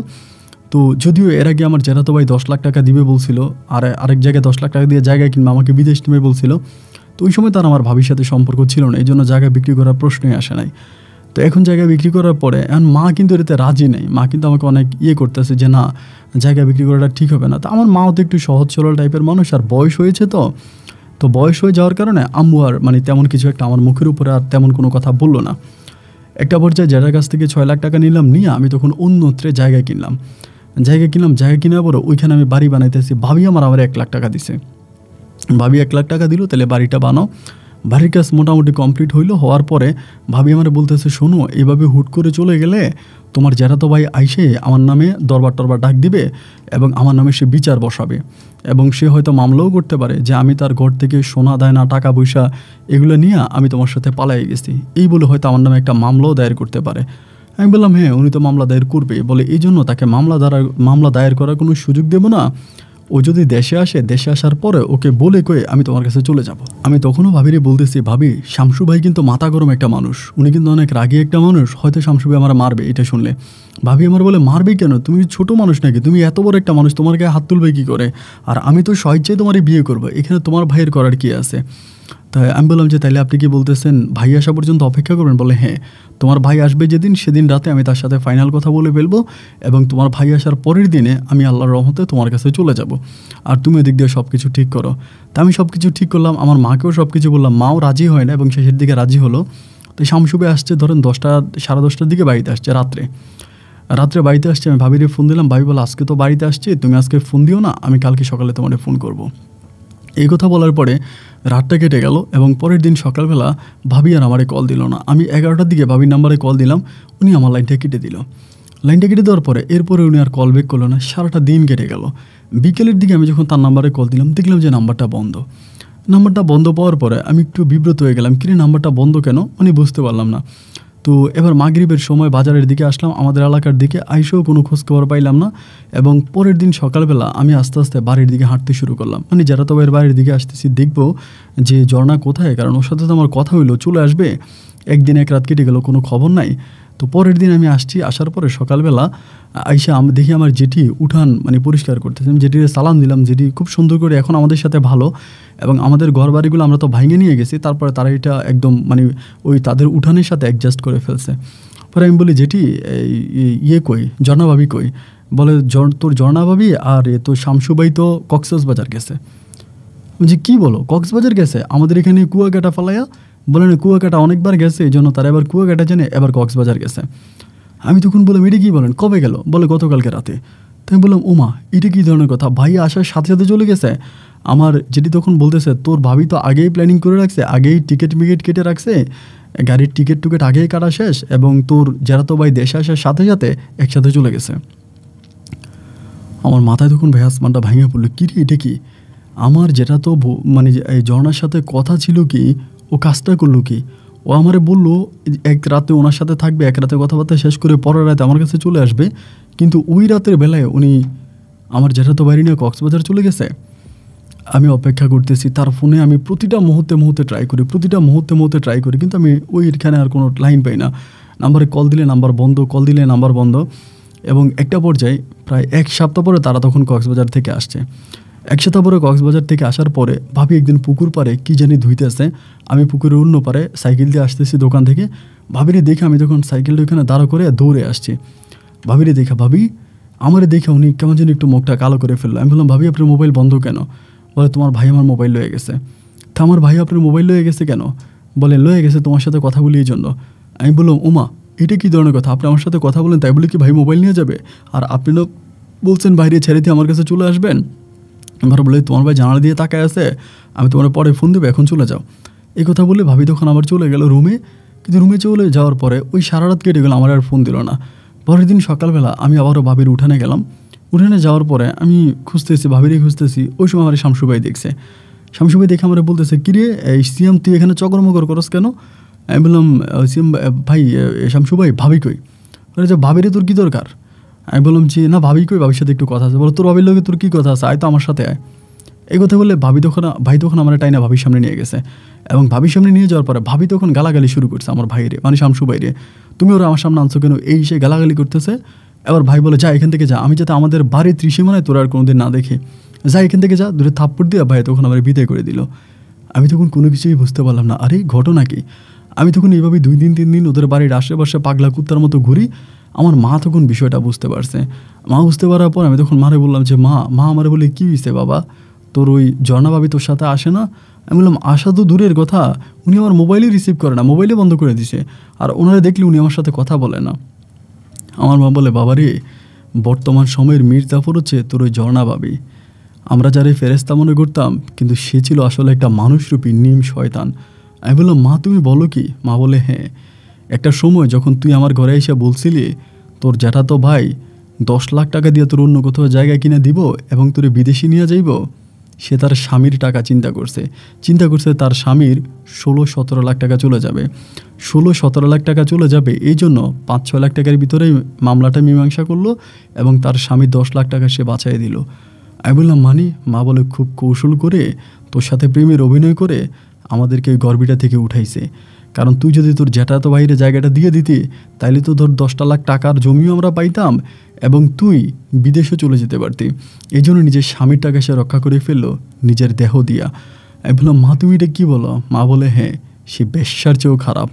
তো যদিও এর আগে আমার জ্যাঠাতো ভাই 10 লাখ টাকা দিবে বলছিল, আর আরেক জায়গায় 10 লাখ টাকা দিয়ে জায়গা কিনবে, আমাকে বিদেশ নেবে বলছিল। তো ওই সময় তার আমার ভাবির সাথে সম্পর্ক ছিল না, এই জন্য জায়গা বিক্রি করার প্রশ্নই আসে নাই। তো এখন জায়গা বিক্রি করার পরে এখন মা কিন্তু এতে রাজি নেই, মা কিন্তু আমাকে অনেক করতেছে যে না জায়গা বিক্রি করাটা ঠিক হবে না। তো আমার মাও তো একটু সহজ সরল টাইপের মানুষ, আর বয়স হয়েছে, তো বয়স হয়ে যাওয়ার কারণে আম্মু আর মানে তেমন কিছু একটা আমার মুখের উপরে আর তেমন কোনো কথা বললো না। একটা পর্যায়ে জ্যাঠার কাছ থেকে 6 লাখ টাকা নিলাম, নিয়ে আমি তখন অন্যত্রে জায়গা কিনলাম। জায়গা কেনার পরে ওইখানে আমি বাড়ি বানাইতেছি। ভাবি আমার 1 লাখ টাকা দিছে। ভাবি 1 লাখ টাকা দিল, তাহলে বাড়িটা বানাও। বাড়ির কাজ মোটামুটি কমপ্লিট হওয়ার পরে ভাবি আমার বলতেছে, শোনো, এভাবে হুট করে চলে গেলে তোমার জ্যাঠাতো ভাই আইসে আমার নামে দরবার টরবার ডাক দিবে এবং আমার নামে সে বিচার বসাবে এবং সে হয়তো মামলাও করতে পারে যে আমি তার ঘর থেকে সোনা দায়না টাকা পয়সা এগুলো নিয়ে আমি তোমার সাথে পালাই গেছি, এই বলে হয়তো আমার নামে একটা মামলাও দায়ের করতে পারে। আমি বললাম, হ্যাঁ, উনি তো মামলা দায়ের করবে, বলে এই জন্য তাকে মামলা দায়ের করার কোনো সুযোগ দেবো না। ও যদি দেশে আসার পরে ওকে বলে কয়ে আমি তোমার কাছে চলে যাব। আমি তখনও ভাবিরে বলতেছি, ভাবি, শামসু ভাই কিন্তু মাথা গরম একটা মানুষ, উনি কিন্তু অনেক রাগী একটা মানুষ, হয়তো শামসু ভাই আমার মারবে এটা শুনলে। ভাবি আমার বলে, মারবে কেন? তুমি ছোট মানুষ নাকি? তুমি এত বড় একটা মানুষ, তোমার গায়ে হাত তুলবে কী করে? আর আমি তো স্বেচ্ছায় তোমার বিয়ে করবো, এখানে তোমার ভাইয়ের করার কি আছে? তাই আমি বললাম যে তাইলে আপনি কি বলতেছেন ভাই আসা পর্যন্ত অপেক্ষা করবেন? বলে, হ্যাঁ, তোমার ভাই আসবে সেদিন রাতে আমি তার সাথে ফাইনাল কথা বলে ফেলবো এবং তোমার ভাই আসার পরের দিনে আমি আল্লাহর রহমতে তোমার কাছে চলে যাব, আর তুমি এদিক দিয়ে সব কিছু ঠিক করো। তা আমি সব কিছু ঠিক করলাম, আমার মাকেও সব কিছু বললাম, মাও রাজি হয় না এবং শেষের দিকে রাজি হলো। তো শামসু ভাই আসছে ধরেন 10টা সাড়ে 10টার দিকে বাড়িতে আসছে, রাত্রে বাড়িতে আসছে। আমি ভাবিরে ফোন দিলাম, ভাবি বলে, আজকে তো বাড়িতে আসছি, তুমি আজকে ফোন দিও না, আমি কালকে সকালে তোমাকে ফোন করব। এই কথা বলার পরে রাতটা কেটে গেল এবং পরের দিন সকালবেলা ভাবি আর আমারে কল দিল না। আমি 11টার দিকে ভাবির নাম্বারে কল দিলাম, উনি আমার লাইনটা কেটে দিল। লাইনটা কেটে দেওয়ার পরে এরপরে উনি আর কল ব্যাক করলো না, সারাটা দিন কেটে গেল। বিকেলের দিকে আমি যখন তার নাম্বারে কল দিলাম, দেখলাম যে নাম্বারটা বন্ধ পাওয়ার পরে আমি একটু বিব্রত হয়ে গেলাম, কিরে নাম্বারটা বন্ধ কেন, মানে বুঝতে পারলাম না। তো এবার মাগরিবের সময় বাজারের দিকে আসলাম, আমাদের এলাকার দিকে, আইসেও কোনো খোঁজখবর পাইলাম না। এবং পরের দিন সকালবেলা আমি আস্তে আস্তে বাড়ির দিকে হাঁটতে শুরু করলাম, মানে যারা তো বাড়ির দিকে আসতেছি, দেখবো যে ঝর্ণা কোথায়, কারণ ওর সাথে তো আমার কথা হইলো চলে আসবে, একদিন এক রাত কেটে গেল, কোনো খবর নাই। তো পরের দিন আমি আসার পরে সকালবেলা আইসা দেখি আমার জেঠি উঠান মানে পরিষ্কার করতেছে। আমি জেঠির সালাম দিলাম, জেঠি খুব সুন্দর করে এখন আমাদের সাথে ভালো, এবং আমাদের ঘর বাড়িগুলো আমরা তো ভাঙে নিয়ে গেছি, তারপরে তারা এটা একদম মানে ওই তাদের উঠানের সাথে অ্যাডজাস্ট করে ফেলছে। পরে আমি বলি, জেঠি কই, ঝর্ণা ভাবি কই? বলে, তোর ঝর্ণা ভাবি আর তোর শামসু ভাই তো কক্সবাজার গেছে। যে কী বলো, কক্সবাজার গেছে? আমাদের এখানে কুয়াকাটা ফালাইয়া? বলেন, কুয়াকাটা অনেকবার গেছে, এই জন্য তারা এবার কুয়াকাটা জেনে এবার কক্সবাজার গেছে। আমি তখন বললাম, এটা কী বলেন, কবে গেল? বলে, গতকালকে রাতে। তাই আমি বললাম, ওমা, এটা কী ধরনের কথা, ভাই আসার সাথে সাথে চলে গেছে? আমার যেটি তখন বলতেছে, তোর ভাবি তো আগেই প্ল্যানিং করে রাখছে, আগেই টিকিট কেটে রাখছে, গাড়ির টিকিট আগেই কাটা শেষ, এবং তোর যারা তো ভাই দেশে আসার সাথে সাথে একসাথে চলে গেছে। আমার মাথায় তখন ভাই আসমানটা ভেঙে পড়লো, কী রে, এটা কি? আমার যেটা তো মানে এই ঝর্ণার সাথে কথা ছিল কি, ও কাজটা করলো কি? ও আমারে বললো এক রাতে ওনার সাথে থাকবে, এক রাতে কথাবার্তা শেষ করে পরের রাতে আমার কাছে চলে আসবে, কিন্তু ওই রাতের বেলায় উনি আমার যেটা তো বাইরে নিয়ে কক্সবাজার চলে গেছে। আমি অপেক্ষা করতেছি তার ফোনে, আমি প্রতিটা মুহূর্তে ট্রাই করি, কিন্তু আমি ওইখানে আর কোনো লাইন পাই না। নাম্বারে কল দিলে নাম্বার বন্ধ, এবং একটা পর্যায়ে প্রায় এক সপ্তাহ পরে তারা তখন কক্সবাজার থেকে আসছে। এক সপ্তাহ পরে কক্সবাজার থেকে আসার পরে ভাবি একদিন পুকুর পাড়ে কী জানি ধুইতেছে, আমি পুকুরের অন্য পারে সাইকেল দিয়ে আসতেছি দোকান থেকে, ভাবিরে দেখে আমি তখন সাইকেলটা ওখানে দাঁড়া করে দৌড়ে আসছি। ভাবিরে দেখা, ভাবি আমারে দেখে উনি কেমন যেন একটু মুখটা কালো করে ফেললো। আমি বললাম, ভাবি আপনার মোবাইল বন্ধ কেন? বলে, তোমার ভাই আমার মোবাইল লয়ে গেছে। তা আমার ভাই আপনার মোবাইল লয়ে গেছে কেন? বলে, লয়ে গেছে তোমার সাথে কথা বলি এই জন্য। আমি বললাম, ওমা, এটা কী ধরনের কথা, আপনি আমার সাথে কথা বলেন তাই বলে কি ভাই মোবাইল নিয়ে যাবে? আর আপনি না বলছেন বাইরে ছেড়ে দিয়ে আমার কাছে চলে আসবেন? আমার বলে, তোমার ভাই জানালা দিয়ে তাকায় আছে, আমি তোমার পরে ফোন দেবো, এখন চলে যাও। এই কথা বলে ভাবি তখন আবার চলে গেল রুমে। কিন্তু রুমে চলে যাওয়ার পরে ওই সারা রাত কেটে গেল, আমার আর ফোন দিল না। পরের দিন সকালবেলা আমি আবারও ভাবির উঠানে গেলাম। উঠানে যাওয়ার পরে আমি ভাবিরই খুঁজতেছি, ওই সময় আমার শামসু ভাই দেখছে। শামসু ভাই দেখে আমার বলতেছে, কিরে এই সিয়াম, তুই এখানে চকরমকর করস কেন? আমি বললাম, সিয়াম ভাই, শামসু ভাই, ভাবি কই? বলে যে, ভাবিরে তোর কী দরকার? আমি বললাম যে, না, ভাবি কই, ভাবির সাথে একটু কথা আছে। বলো, তোর ভাবির লোকে তোর কী কথা আছে, আয় তো আমার সাথে আয়। এই কথা বলে ভাই তখন আমার টাইনা ভাবির সামনে নিয়ে গেছে, এবং ভাবির সামনে নিয়ে যাওয়ার পরে ভাবি তখন গালাগালি শুরু করছে আমার ভাইরে, মানে শামসু ভাইরে, তুমি ওরা আমার সামনে আনছো কেন, এই সে গালাগালি করতেছে। এবার ভাই বলে, যা এখান থেকে যা, আমি যাতে আমাদের বাড়ির ত্রিসীমানায় তোরা আর কোনোদিন না দেখে, যা এখান থেকে যা, দূরে থাপ্পড় দিয়ে ভাই তখন আমার বিদায় করে দিল। আমি তখন কোনো কিছুই বুঝতে পারলাম না, আরে ঘটনা কি? আমি তখন এইভাবে 2 দিন 3 দিন ওদের বাড়ির আশেপাশে পাগলা কুত্তার মতো ঘুরি। আমার মা তখন বিষয়টা বুঝতে পারছে। মা বুঝতে পারার পর আমি তখন মারে বললাম যে, মা আমারে বলে, কী হয়েছে বাবা, তোর ওই ঝর্ণা ভাবি তোর সাথে আসে না? আমি বললাম, আসা তো দূরের কথা, উনি আমার মোবাইলে রিসিভ করে না, মোবাইলে বন্ধ করে দিছে, আর ওনারা দেখলে উনি আমার সাথে কথা বলে না। আমার মা বলে, বাবারে, বর্তমান সময়ের মীর জাফর হচ্ছে তোর ওই ঝর্ণা ভাবি। আমরা যারা ফেরেস্তা মনে করতাম, কিন্তু সে ছিল আসলে একটা মানুষরূপী নিম শয়তান। আমি বললাম মা তুমি বলো কি? মা বলে হ্যাঁ, একটা সময় যখন তুই আমার ঘরে এসে বলছিলি তোর জ্যাঠাতো ভাই 10 লাখ টাকা দিয়ে তোর অন্য কোথাও জায়গা কিনে দিব এবং তোর বিদেশি নিয়ে যাইব, সে তার স্বামীর টাকা চিন্তা করছে তার স্বামীর 16-17 লাখ টাকা চলে যাবে, 16-17 লাখ টাকা চলে যাবে, এই জন্য 5-6 লাখ টাকার ভিতরেই মামলাটা মীমাংসা করলো এবং তার স্বামী 10 লাখ টাকা সে বাঁচাই দিল। আমি বললাম মানি? মা বলে খুব কৌশল করে তোর সাথে প্রেমের অভিনয় করে আমাদেরকে ওই গর্বিটা থেকে উঠাইছে, কারণ তুই যদি তোর জ্যাঠাতো ভাইয়ের জায়গাটা দিয়ে দিতি তাইলে তো ধর 10 লাখ টাকার জমিও আমরা পাইতাম এবং তুই বিদেশে চলে যেতে পারতি। এই জন্য নিজের স্বামীর টাকা সে রক্ষা করে ফেললো নিজের দেহ দিয়া। আমি বললাম মা তুমি এটা কী বলো? মা বলে হ্যাঁ, সে বেশ্যার চেয়েও খারাপ।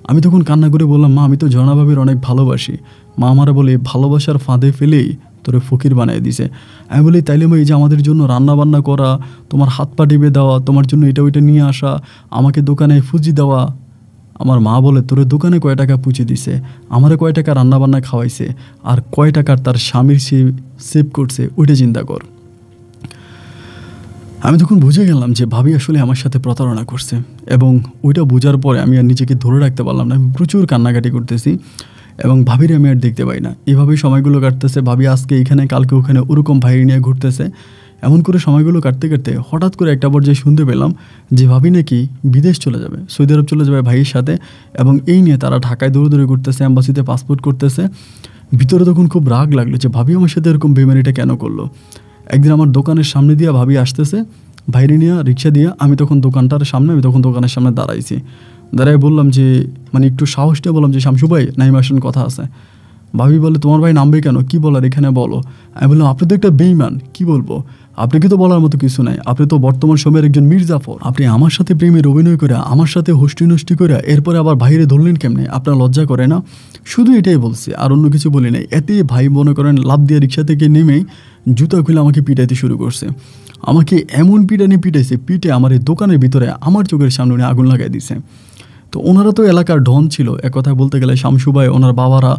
আমি তখন কান্না করে বললাম মা আমি তো ঝর্ণা ভাবির অনেক ভালোবাসি। মা আমারা বলে ভালোবাসার ফাঁদে ফেলেই তোরে ফকির বানিয়ে দিছে। আমি বলি তাইলে মা এই যে আমাদের জন্য রান্না বান্না করা, তোমার হাত পা টিপে দেওয়া, তোমার জন্য এটা ওইটা নিয়ে আসা, আমাকে দোকানে ফুজি দেওয়া। আমার মা বলে তোরে দোকানে কয় টাকা পুঁছে দিছে, আমারে কয় টাকা রান্নাবান্না খাওয়াইছে, আর কয় টাকার তার স্বামীর সে সেভ করছে ওইটা চিন্তা কর। আমি তখন বুঝে গেলাম যে ভাবি আসলে আমার সাথে প্রতারণা করছে এবং ওইটা বোঝার পরে আমি আর নিজেকে ধরে রাখতে পারলাম না। আমি প্রচুর কান্নাকাটি করতেছি এবং ভাবির আমি আর দেখতে পাই না। এভাবেই সময়গুলো কাটতেছে। ভাবি আজকে এখানে কালকে ওখানে ওরকম ভাই নিয়ে ঘুরতেছে। এমন করে সময়গুলো কাটতে কাটতে হঠাৎ করে একটা পর্যায়ে শুনতে পেলাম যে ভাবি নাকি বিদেশ চলে যাবে, সৌদি আরব চলে যাবে ভাইয়ের সাথে, এবং এই নিয়ে তারা ঢাকায় দৌড়ে ঘুরতেছে, অ্যাম্বাসিতে পাসপোর্ট করতেছে। ভিতরে তখন খুব রাগ লাগলো যে ভাবি আমার সাথে এরকম বেমানিটা কেন করলো। একদিন আমার দোকানের সামনে দিয়ে ভাবি আসতেছে, ভাইরে নিয়ে রিক্সা দিয়ে। আমি তখন দোকানের সামনে দাঁড়াইছি। দাঁড়াই বললাম যে মানে একটু সাহস দিয়ে বললাম যে শামসু ভাই নাইম আসেন, কথা আছে। ভাবি বলে তোমার ভাই নামবে কেন, কি বলার এখানে বলো। আমি বললাম আপনি তো একটা বেইমান, কি বলবো, আপনাকে তো বলার মতো কিছু নাই, আপনি তো বর্তমান সময়ের একজন মির্জাফর, আপনি আমার সাথে প্রেমের অভিনয় করে আমার সাথে হোস্টি নষ্টি করে এরপরে আবার ভাইরে ধরলেন কেমনে, আপনার লজ্জা করে না? শুধু এটাই বলছি, আর অন্য কিছু বলি নাই। এতে ভাই মনে করেন লাফ দিয়ে রিক্সা থেকে নেমেই জুতা খুলে আমাকে পিটাইতে শুরু করছে। আমাকে এমন পিটাইছে, পিটে আমার এই দোকানের ভিতরে আমার চোখের সামনে আগুন লাগাই দিছে। তো ওনারা তো এলাকার ডন ছিল, এক কথায় বলতে গেলে শামসু ভাই, ওনার বাবারা,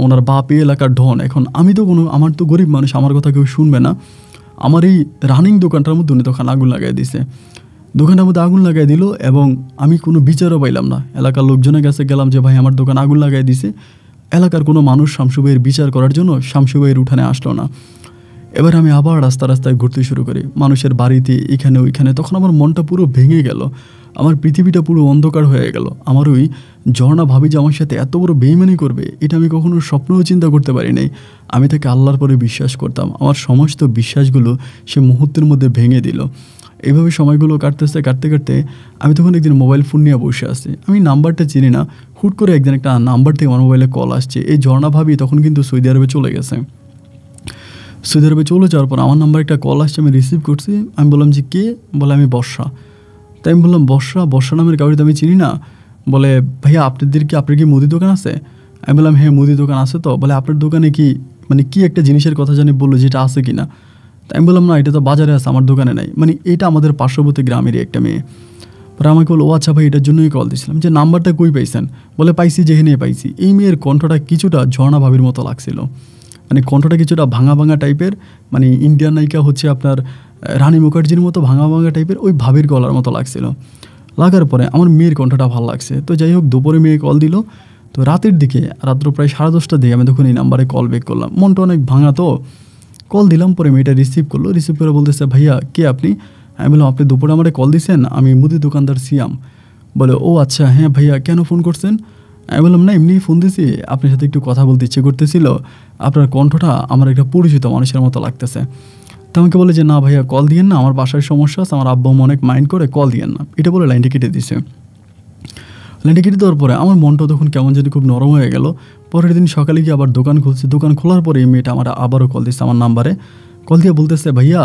ওনার বাপ এই এলাকার ডন। এখন আমি তো আমার তো গরিব মানুষ, আমার কথা কেউ শুনবে না। আমার এই রানিং দোকানটার মধ্যে উনি তখন আগুন লাগাই দিছে। দোকানটার মধ্যে আগুন লাগাই দিল এবং আমি কোনো বিচারও পাইলাম না। এলাকার লোকজনের কাছে গেলাম যে ভাই আমার দোকান আগুন লাগাই দিছে। এলাকার কোনো মানুষ শামসু ভাইয়ের বিচার করার জন্য শামসু ভাইয়ের উঠানে আসলো না। এবার আমি আবার রাস্তায় ঘুরতে শুরু করি, মানুষের বাড়িতে, এখানে ওইখানে। তখন আমার মনটা পুরো ভেঙে গেল, আমার পৃথিবীটা পুরো অন্ধকার হয়ে গেল। আমার ওই ঝর্ণা ভাবি যে আমার সাথে এত বড় বেইমানি করবে এটা আমি কখনো স্বপ্নেও চিন্তা করতে পারি নাই। আমি তাকে আল্লাহর পরে বিশ্বাস করতাম, আমার সমস্ত বিশ্বাসগুলো সে মুহূর্তের মধ্যে ভেঙে দিল। এইভাবে সময়গুলো কাটতে আমি তখন একদিন মোবাইল ফোন নিয়ে বসে আছি। আমি নাম্বারটা চিনি না, হুট করে একদিন একটা নাম্বার থেকে আমার মোবাইলে কল আসছে। এই ঝর্ণা ভাবি তখন কিন্তু সৌদি আরবে চলে গেছে। সৌদি আরবে চলে যাওয়ার পর আমার নাম্বার একটা কল আসছে, আমি রিসিভ করছি। আমি বললাম যে কে? বলে আমি বর্ষা। তাই আমি বললাম বর্ষা নামের কাউকে তো আমি চিনি না। বলে ভাইয়া আপনার কি মুদি দোকান আছে? আমি বললাম হ্যাঁ মুদি দোকান আছে। তো বলে আপনার দোকানে কি মানে কি একটা জিনিসের কথা জানি বললো যেটা আছে কি না। তাই আমি বললাম না এটা তো বাজারে আছে, আমার দোকানে নাই। মানে এটা আমাদের পার্শ্ববর্তী গ্রামেরই একটা মেয়ে। পরে আমাকে বলো ও আচ্ছা ভাই এটার জন্যই কল দিয়েছিলাম, যে নাম্বারটা কই পাইছেন? বলে পাইছি, যেখানে পাইছি। এই মেয়ের কণ্ঠটা কিছুটা ঝর্ণা ভাবির মতো লাগছিল, মানে কণ্ঠটা কিছুটা ভাঙা টাইপের, মানে ইন্ডিয়ান নায়িকা হচ্ছে আপনার রানী মুখার্জির মতো ভাঙা টাইপের, ওই ভাবির গলার মতো লাগছিল। লাগার পরে আমার মেয়ের কণ্ঠটা ভালো লাগছে। তো যাই হোক দুপুরে মেয়ে কল দিল। তো রাতের দিকে, রাত্র প্রায় 10:30টার দিকে আমি তখন এই নাম্বারে কল ব্যাক করলাম। মনটা অনেক ভাঙা, তো কল দিলাম। পরে মেয়েটা রিসিভ করে বলতেছে ভাইয়া কে আপনি? আমি বললাম আপনি দুপুরে আমারে কল দিয়েছেন, আমি মুদি দোকানদার সিয়াম। বলে ও আচ্ছা হ্যাঁ ভাইয়া কেন ফোন করছেন? আমি বললাম না এমনি ফোন দিছি, আপনার সাথে একটু কথা বলতে ইচ্ছে করতেছিল, আপনার কণ্ঠটা আমার একটা পরিচিত মানুষের মতো লাগতেছে। তো আমাকে বলে যে না ভাইয়া কল দিয়েন না, আমার বাসায় সমস্যা আছে, আমার আব্বা অনেক মাইন্ড করে, কল দিয়েন না। এটা বলে লাইনটা কেটে দিছে। লাইনটা কেটে দেওয়ার পরে আমার মনটা তখন কেমন যেন খুব নরম হয়ে গেল। পরের দিন সকালে গিয়ে আবার দোকান খুলছি। দোকান খোলার পরে এই মেয়েটা আমার আবারও কল দিচ্ছে আমার নাম্বারে। কল দিয়ে বলতেছে ভাইয়া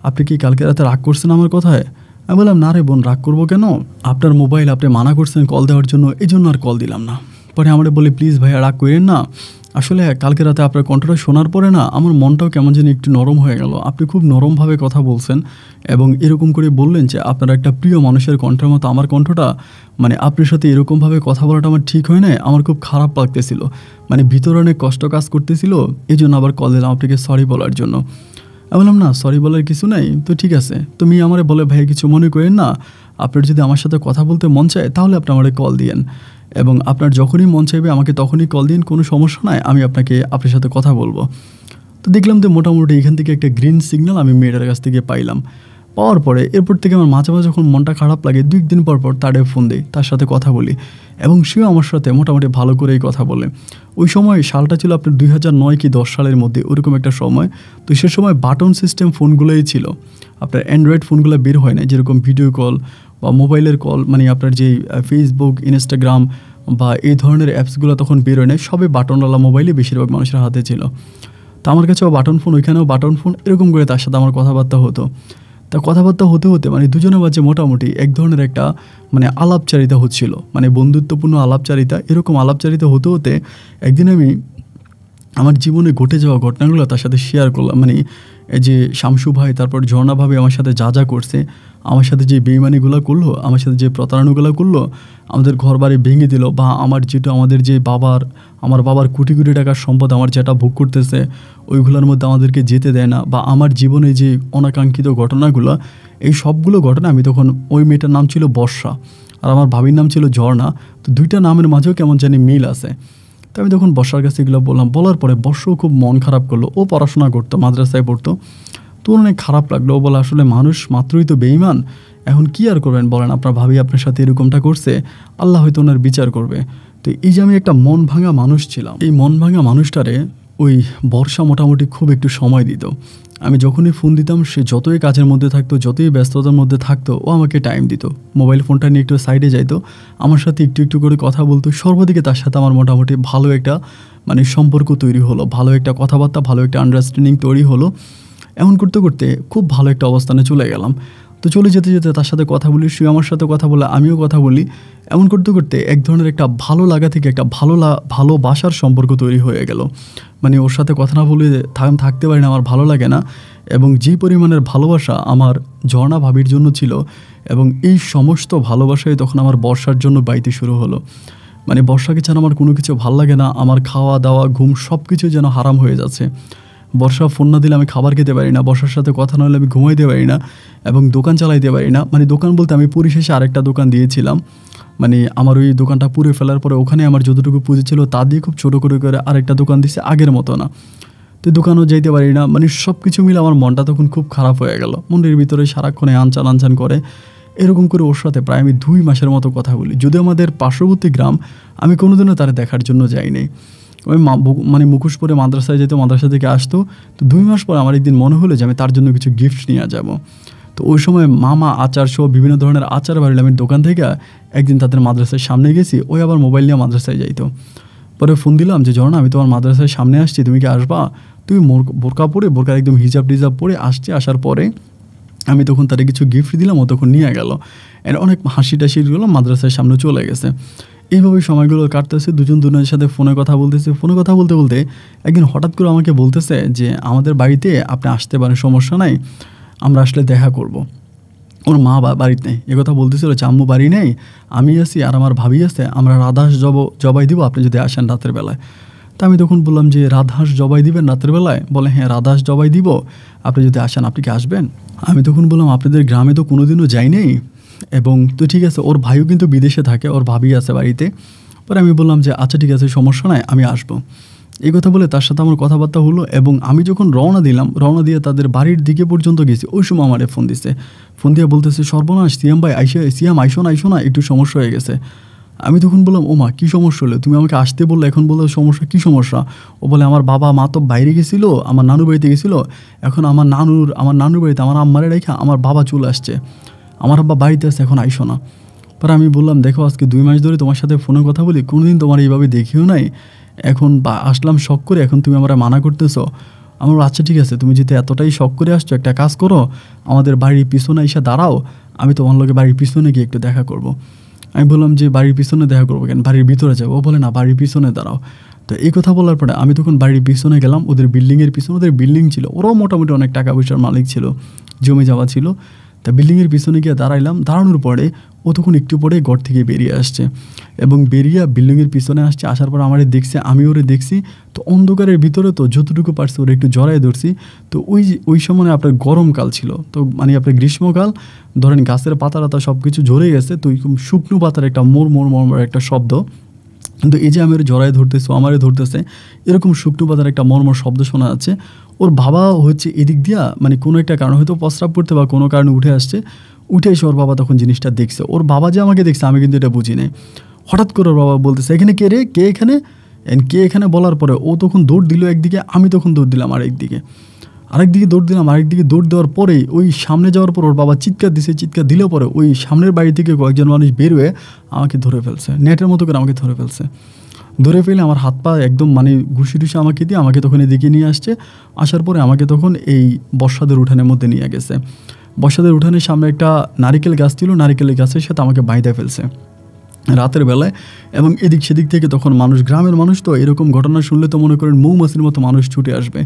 আপনি কি কালকে রাতে রাগ করছেন আমার কথায়? আমি বললাম না রে বোন, রাগ করবো কেন, আপনার মোবাইল আপনি মানা করছেন কল দেওয়ার জন্য, এই জন্য আর কল দিলাম না। পরে আমরা বলি প্লিজ ভাইয়া রাগ করেন না, আসলে কালকে রাতে আপনার কণ্ঠটা শোনার পরে না আমার মনটাও কেমন যেন একটু নরম হয়ে গেল। আপনি খুব নরমভাবে কথা বলছেন এবং এরকম করে বললেন যে আপনার একটা প্রিয় মানুষের কণ্ঠের মতো আমার কণ্ঠটা, মানে আপনার সাথে এরকমভাবে কথা বলাটা আমার ঠিক হয় না, আমার খুব খারাপ লাগতেছিল, মানে ভিতরে অনেক কষ্ট কাজ করতেছিল, এই জন্য আবার কল দিলাম আপনাকে সরি বলার জন্য। আমি বললাম না সরি বলার কিছু নাই, তো ঠিক আছে। তুমি আমারে বলে ভাই কিছু মনে করেন না, আপনার যদি আমার সাথে কথা বলতে মন চায় তাহলে আপনি আমারে কল দিয়েন, এবং আপনার যখনই মন চাইবে আমাকে তখনই কল দিন, কোনো সমস্যা নাই, আমি আপনার সাথে কথা বলবো। তো দেখলাম যে মোটামুটি এখান থেকে একটা গ্রিন সিগন্যাল আমি মেয়েটার কাছ থেকে পাইলাম। পাওয়ার পরে এরপর থেকে আমার মাঝে মাঝে যখন মনটা খারাপ লাগে 2 দিন পর তারে ফোন দিই, তার সাথে কথা বলি, এবং সেও আমার সাথে মোটামুটি ভালো করেই কথা বলে। ওই সময় সালটা ছিল আপনার 2009 কি 10 সালের মধ্যে, ওরকম একটা সময়। তো সে সময় বাটন সিস্টেম ফোনগুলোই ছিল, আপনার অ্যান্ড্রয়েড ফোনগুলো বের হয় না, যেরকম ভিডিও কল বা মোবাইলের কল, মানে আপনার যেই ফেসবুক, ইনস্টাগ্রাম বা এই ধরনের অ্যাপসগুলো তখন বের হয় না, সবই বাটনওয়ালা মোবাইলে বেশিরভাগ মানুষের হাতে ছিল। তো আমার কাছেও বাটন ফোন, ওইখানেও বাটন ফোন, এরকম করে তার সাথে আমার কথাবার্তা হতো। তা কথাবার্তা হতে হতে মানে দুজনের মাঝে মোটামুটি এক ধরনের একটা মানে আলাপচারিতা হচ্ছিল, মানে বন্ধুত্বপূর্ণ আলাপচারিতা। এরকম আলাপচারিতা হতে হতে একদিন আমি আমার জীবনে ঘটে যাওয়া ঘটনাগুলো তার সাথে শেয়ার করলাম। মানে এই যে শামসু ভাই, তারপর ঝর্ণা ভাবি আমার সাথে যা যা করছে, আমার সাথে যে বেইমানিগুলো করলো, আমার সাথে যে প্রতারণাগুলো করলো, আমাদের ঘর বাড়ি ভেঙে দিল, বা আমাদের যে আমার বাবার কোটি কোটি টাকার সম্পদ আমার যেটা ভোগ করতেছে ওইগুলোর মধ্যে আমাদেরকে যেতে দেয় না, বা আমার জীবনে যে অনাকাঙ্ক্ষিত ঘটনাগুলো, এই সবগুলো ঘটনা আমি তখন, ওই মেয়েটার নাম ছিল বর্ষা আর আমার ভাবির নাম ছিল ঝর্ণা, তো দুইটা নামের মাঝেও কেমন জানি মিল আছে। তো আমি তখন বর্ষার কাছে এগুলো বললাম, বলার পরে বর্ষও খুব মন খারাপ করলো। ও পড়াশোনা করতো, মাদ্রাসায় পড়তো, তো অনেক খারাপ লাগলো। ও বলে আসলে মানুষ মাত্রই তো বেঈমান, এখন কি আর করবেন বলেন, আপনার ভাবি আপনার সাথে এরকমটা করছে, আল্লাহ হয়তো ওনার বিচার করবে। তো এই যে আমি একটা মন ভাঙা মানুষ ছিলাম, এই মন ভাঙা মানুষটারে ওই বর্ষা মোটামুটি খুব একটু সময় দিত। আমি যখনই ফোন দিতাম, সে যতই কাজের মধ্যে থাকতো, যতই ব্যস্ততার মধ্যে থাকতো, ও আমাকে টাইম দিত, মোবাইল ফোনটা নিয়ে একটু সাইডে যাইতো, আমার সাথে একটু একটু করে কথা বলতো। সর্বদিকে তার সাথে আমার মোটামুটি ভালো একটা মানে সম্পর্ক তৈরি হলো, ভালো একটা কথাবার্তা, ভালো একটা আন্ডারস্ট্যান্ডিং তৈরি হলো। এমন করতে করতে খুব ভালো একটা অবস্থানে চলে গেলাম। তো চলে যেতে যেতে তার সাথে কথা বলি, সে আমার সাথে কথা বলে, আমিও কথা বলি। এমন করতে করতে এক ধরনের একটা ভালো লাগা থেকে একটা ভালোবাসার সম্পর্ক তৈরি হয়ে গেল। মানে ওর সাথে কথা না বলে থাকতে পারি না, আমার ভালো লাগে না। এবং যে পরিমাণের ভালোবাসা আমার ঝর্ণা ভাবির জন্য ছিল, এবং এই সমস্ত ভালোবাসাই তখন আমার বর্ষার জন্য বাইতে শুরু হলো। মানে বর্ষাকে ছাড়া আমার কোনো কিছু ভাল লাগে না, আমার খাওয়া দাওয়া ঘুম সব কিছু যেন হারাম হয়ে যাচ্ছে। বর্ষা ফোন না দিলে আমি খাবার খেতে পারি না, বর্ষার সাথে কথা না হলে আমি ঘুমাইতে পারি না, এবং দোকান চালাইতে পারি না। মানে দোকান বলতে আমি পরিশেষে আরেকটা দোকান দিয়েছিলাম, মানে আমার ওই দোকানটা পুড়ে ফেলার পরে ওখানে আমার যতটুকু পুঁজি ছিল তা দিয়ে খুব ছোটো করে আরেকটা দোকান দিচ্ছে, আগের মতো না। তো দোকানও যাইতে পারি না, মানে সব কিছু মিলে আমার মনটা তখন খুব খারাপ হয়ে গেল। মনের ভিতরে সারাক্ষণে আনচান করে। এরকম করে ওর সাথে প্রায় আমি 2 মাসের মতো কথা বলি। যদিও আমাদের পার্শ্ববর্তী গ্রাম, আমি কোনোদিনও তারা দেখার জন্য যাইনি। ওই মানে মুখোশ পরে মাদ্রাসায় যেত, মাদ্রাসা থেকে আসতো। তো 2 মাস পর আমার একদিন মনে হলো যে আমি তার জন্য কিছু গিফট নিয়ে যাব। তো ওই সময় মামা আচার সহ বিভিন্ন ধরনের আচার বাড়িলাম আমি দোকান থেকে। একদিন তাদের মাদ্রাসার সামনে গেছি, ওই আবার মোবাইল নিয়ে মাদ্রাসায় যাইতো। পরে ফোন দিলাম যে ঝর্ণা, আমি তোমার মাদ্রাসার সামনে আসছি, তুমি কি আসবা? তুমি বোরকা পরে, বোরকার একদম হিজাব টিজাব পরে আসছে। আসার পরে আমি তখন তাদের কিছু গিফট দিলাম, ও তখন নিয়ে গেল। এর অনেক হাসি টাসি গেলাম, মাদ্রাসার সামনে চলে গেছে। এইভাবেই সময়গুলো কাটতেছে, দুজনের সাথে ফোনে কথা বলতেছে। ফোনে কথা বলতে বলতে একদিন হঠাৎ করে আমাকে বলতেছে যে আমাদের বাড়িতে আপনি আসতে পারেন, সমস্যা নাই, আমরা আসলে দেখা করব। ওর মা বাড়িতে নেই, একথা বলতেছিল, আম্মু বাড়ি নেই, আমি আছি আর আমার ভাবি আছে, আমরা রাধাস জবাই দিব আপনি যদি আসেন রাতের বেলায়। তা আমি তখন বললাম যে রাধাস জবাই দিবেন রাতের বেলায়? বলে হ্যাঁ রাধাস জবাই দিব, আপনি যদি আসেন, আপনি কি আসবেন? আমি তখন বললাম আপনাদের গ্রামে তো কোনোদিনও যাই নেই, এবং তো ঠিক আছে, ওর ভাইও কিন্তু বিদেশে থাকে, ওর ভাবি আছে বাড়িতে। পরে আমি বললাম যে আচ্ছা ঠিক আছে, সমস্যা নাই, আমি আসবো। এই কথা বলে তার সাথে আমার কথাবার্তা হলো, এবং আমি যখন রওনা দিয়ে তাদের বাড়ির দিকে পর্যন্ত গেছি, ওই সময় আমার ফোন দিছে। ফোন দিয়ে বলতেছে সর্বনাশ, সিয়াম ভাই সিয়াম আইসো না, একটু সমস্যা হয়ে গেছে। আমি তখন বললাম ও মা, কী সমস্যা হলো? তুমি আমাকে আসতে বললে, এখন বললো সমস্যা, কী সমস্যা? ও বলে আমার বাবা মা তো বাইরে গেছিলো, আমার নানুর বাড়িতে গেছিলো, এখন আমার নানুর বাড়িতে আমার আম্মারে রেখা আমার বাবা চলে আসছে, আমার আব্বা বাড়িতে আছে, এখন আইসো না। পরে আমি বললাম দেখো, আজকে 2 মাস ধরে তোমার সাথে ফোনে কথা বলি, কোনোদিন তোমার এইভাবে দেখিও নাই, এখন আসলাম শখ করে, এখন তুমি আমার মানা করতেছো। আমার আচ্ছা ঠিক আছে, তুমি যদি এতটাই শখ করে আসছো, একটা কাজ করো, আমাদের বাড়ির পিছনে এসে দাঁড়াও, আমি তোমার লোকে বাড়ির পিছনে গিয়ে একটু দেখা করব। আমি বললাম যে বাড়ির পিছনে দেখা করবো কেন, বাড়ির ভিতরে যাবো? ও বলে না, বাড়ির পিছনে দাঁড়াও। তো এই কথা বলার পরে আমি তখন বাড়ির পিছনে গেলাম, ওদের বিল্ডিংয়ের পিছনে, ওদের বিল্ডিং ছিল, ওরাও মোটামুটি অনেক টাকা পয়সার মালিক ছিল, জমি যাওয়া ছিল। তা বিল্ডিংয়ের পিছনে গিয়ে দাঁড়াইলাম। দাঁড়ানোর পরে ও তখন একটু পরে ঘর থেকে বেরিয়ে আসছে এবং বেরিয়ে বিল্ডিংয়ের পিছনে আসছে। আসার পর আমারে দেখছে, আমি ওরে দেখছি। তো অন্ধকারের ভিতরে তো যতটুকু পারছি ওরা একটু জড়ায় ধরছি। তো ওই সময় আপনার গরমকাল ছিল, তো মানে আপনার গ্রীষ্মকাল, ধরেন গাছের পাতা টাতা সব কিছু ঝরে গেছে, তো ওইরকম শুকনো পাতার একটা মোর একটা শব্দ। কিন্তু এই যে আমি ওর জড়ায় ধরতেছে, আমারে ধরতেছে, এরকম শুকনো পাতার একটা মর্মর শব্দ শোনা যাচ্ছে। ওর বাবা হচ্ছে এদিক দিয়া মানে কোনো একটা কারণ হয়তো প্রস্রাব করতে বা কোনো কারণে উঠে আসছে, উঠে এসে ওর বাবা তখন জিনিসটা দেখছে। ওর বাবা যে আমাকে দেখছে আমি কিন্তু এটা বুঝি নাই। হঠাৎ করে ওর বাবা বলতেছে, এখানে কে রে, কে এখানে, কে এখানে বলার পরে ও তখন দৌড় দিল একদিকে, আমি তখন দৌড় দিলাম আরেকদিকে আরেকদিকে দৌড় দেওয়ার পরেই ওই সামনে যাওয়ার পর ওর বাবা চিৎকার দিছে। চিৎকার দিলে পরে ওই সামনের বাড়ি থেকে কয়েকজন মানুষ বের হয়ে আমাকে ধরে ফেলছে, নেটের মতো করে আমাকে ধরে ফেলছে। ধরে ফেলে আমার হাত পা একদম মানে ঘুষি টুসি আমাকে দিয়ে আমাকে তখন এদিকে নিয়ে আসছে। আসার পরে আমাকে তখন এই বর্ষাদের উঠানের মধ্যে নিয়ে গেছে। বর্ষাদের উঠানের সামনে একটা নারিকেল গাছ ছিল, নারিকেলের গাছের সাথে আমাকে বাইধা ফেলছে রাতের বেলায়। এবং এদিক সেদিক থেকে তখন মানুষ, গ্রামের মানুষ তো এরকম ঘটনা শুনলে তো মনে করেন মৌমাছির মতো মানুষ ছুটে আসবে।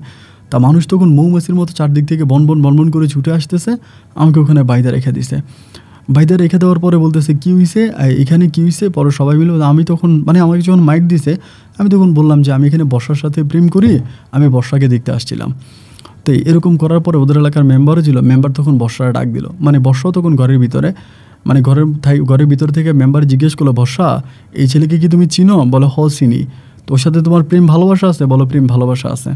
তা মানুষ তখন মৌমাছির মতো চারদিক থেকে বনবন করে ছুটে আসতেছে, আমাকে ওখানে বাইদা রেখে দিছে। বাইদা রেখে দেওয়ার পরে বলতেছে কী হয়েছে এখানে, কী হয়েছে? পরে সবাই মিলে আমি তখন মানে আমাকে যখন মাইট দিছে আমি তখন বললাম যে আমি এখানে বর্ষার সাথে প্রেম করি, আমি বর্ষাকে দেখতে আসছিলাম। তো এরকম করার পরে ওদের এলাকার মেম্বারও ছিল, মেম্বার তখন বর্ষার ডাক দিল, মানে বর্ষাও তখন ঘরের ভিতরে, মানে ঘরের ভিতর থেকে মেম্বার জিজ্ঞেস করলো, বর্ষা এই ছেলেকে কি তুমি চিনো? বলো হ চিনি। তো ওর সাথে তোমার প্রেম ভালোবাসা আছে? বলো প্রেম ভালোবাসা আছে।